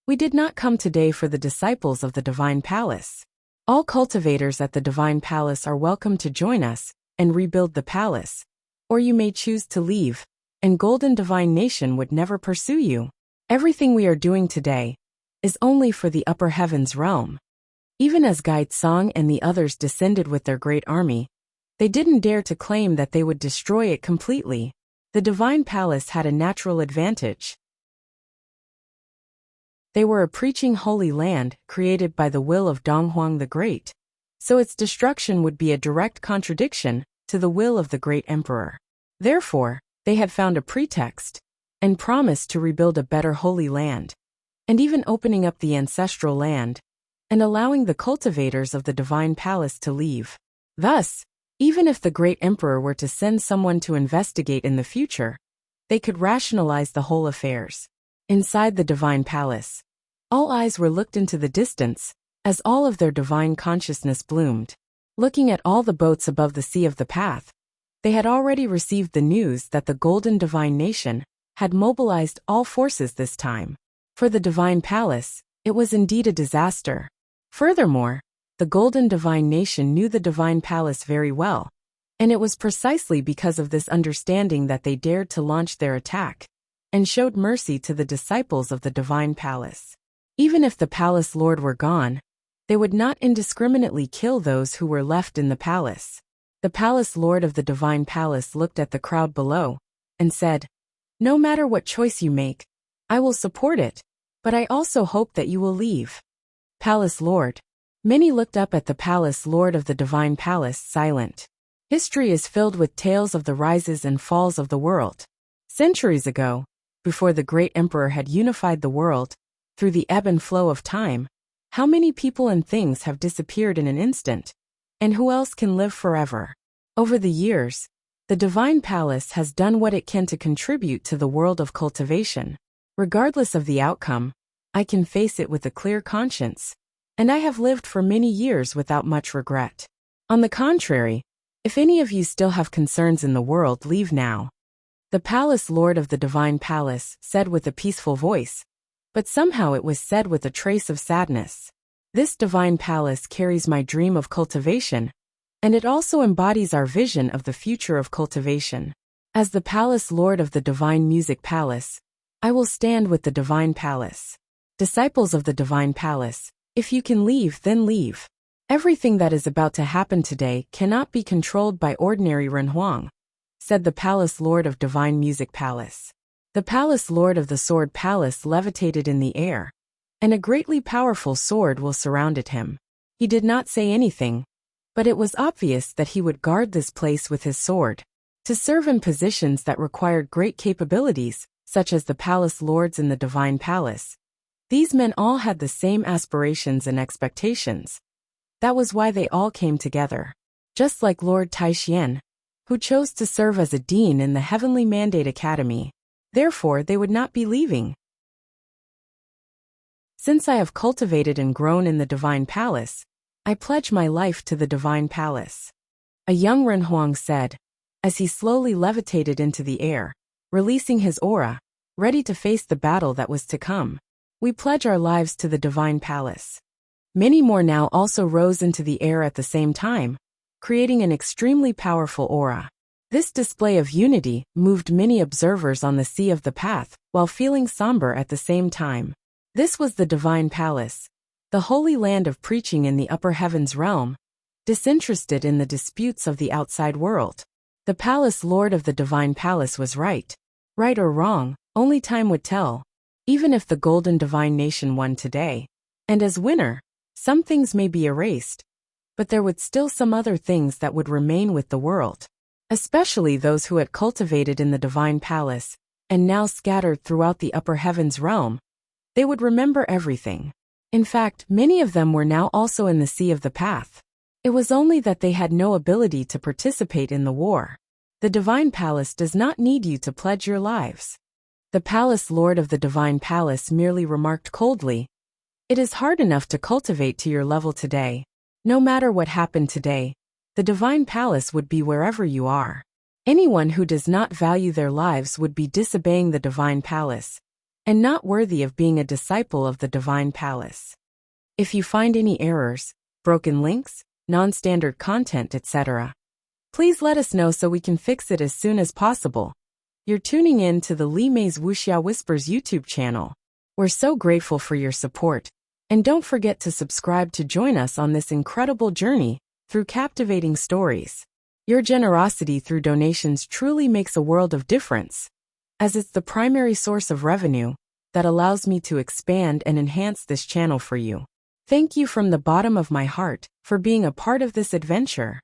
"We did not come today for the disciples of the Divine Palace. All cultivators at the Divine Palace are welcome to join us and rebuild the palace, or you may choose to leave, and Golden Divine Nation would never pursue you. Everything we are doing today is only for the Upper Heavens realm." Even as Guide Song and the others descended with their great army, they didn't dare to claim that they would destroy it completely. The Divine Palace had a natural advantage. They were a preaching holy land created by the will of Donghuang the Great, so its destruction would be a direct contradiction to the will of the great emperor. Therefore, they had found a pretext and promised to rebuild a better holy land, and even opening up the ancestral land and allowing the cultivators of the Divine Palace to leave. Thus, even if the great emperor were to send someone to investigate in the future, they could rationalize the whole affairs. Inside the Divine Palace, all eyes were looked into the distance as all of their divine consciousness bloomed. Looking at all the boats above the sea of the path, they had already received the news that the Golden Divine Nation had mobilized all forces this time. For the Divine Palace, it was indeed a disaster. Furthermore, the Golden Divine Nation knew the Divine Palace very well, and it was precisely because of this understanding that they dared to launch their attack and showed mercy to the disciples of the Divine Palace. Even if the Palace Lord were gone, they would not indiscriminately kill those who were left in the palace. The Palace Lord of the Divine Palace looked at the crowd below and said, "No matter what choice you make, I will support it, but I also hope that you will leave." Palace Lord. Many looked up at the Palace Lord of the Divine Palace, silent. History is filled with tales of the rises and falls of the world. Centuries ago, before the great emperor had unified the world, through the ebb and flow of time, how many people and things have disappeared in an instant, and who else can live forever? Over the years, the Divine Palace has done what it can to contribute to the world of cultivation. Regardless of the outcome, I can face it with a clear conscience, and I have lived for many years without much regret. On the contrary, if any of you still have concerns in the world, leave now. The Palace Lord of the Divine Palace said with a peaceful voice, but somehow it was said with a trace of sadness. This Divine Palace carries my dream of cultivation, and it also embodies our vision of the future of cultivation. As the Palace Lord of the Divine Music Palace, I will stand with the Divine Palace. Disciples of the Divine Palace, if you can leave, then leave. Everything that is about to happen today cannot be controlled by ordinary Renhuang, said the Palace Lord of Divine Music Palace. The Palace Lord of the Sword Palace levitated in the air, and a greatly powerful sword will surrounded him. He did not say anything, but it was obvious that he would guard this place with his sword. To serve in positions that required great capabilities, such as the Palace Lords in the Divine Palace, these men all had the same aspirations and expectations. That was why they all came together. Just like Lord Taishian, who chose to serve as a dean in the Heavenly Mandate Academy. Therefore, they would not be leaving. Since I have cultivated and grown in the Divine Palace, I pledge my life to the Divine Palace. A young Renhuang said, as he slowly levitated into the air, releasing his aura, ready to face the battle that was to come. We pledge our lives to the Divine Palace. Many more now also rose into the air at the same time, creating an extremely powerful aura. This display of unity moved many observers on the sea of the path, while feeling somber at the same time. This was the Divine Palace, the holy land of preaching in the upper heavens realm, disinterested in the disputes of the outside world. The Palace Lord of the Divine Palace was right. Right or wrong, only time would tell. Even if the Golden Divine Nation won today, and as winner, some things may be erased, but there would still some other things that would remain with the world, especially those who had cultivated in the divine palace, and now scattered throughout the upper heavens realm. They would remember everything. In fact, many of them were now also in the sea of the path. It was only that they had no ability to participate in the war. The divine palace does not need you to pledge your lives. The palace lord of the divine palace merely remarked coldly, "It is hard enough to cultivate to your level today. No matter what happened today, the divine palace would be wherever you are. Anyone who does not value their lives would be disobeying the divine palace, and not worthy of being a disciple of the divine palace. If you find any errors, broken links, non-standard content, etc., please let us know so we can fix it as soon as possible." You're tuning in to the Li Mei's Wuxia Whispers YouTube channel. We're so grateful for your support, and don't forget to subscribe to join us on this incredible journey through captivating stories. Your generosity through donations truly makes a world of difference, as it's the primary source of revenue that allows me to expand and enhance this channel for you. Thank you from the bottom of my heart for being a part of this adventure.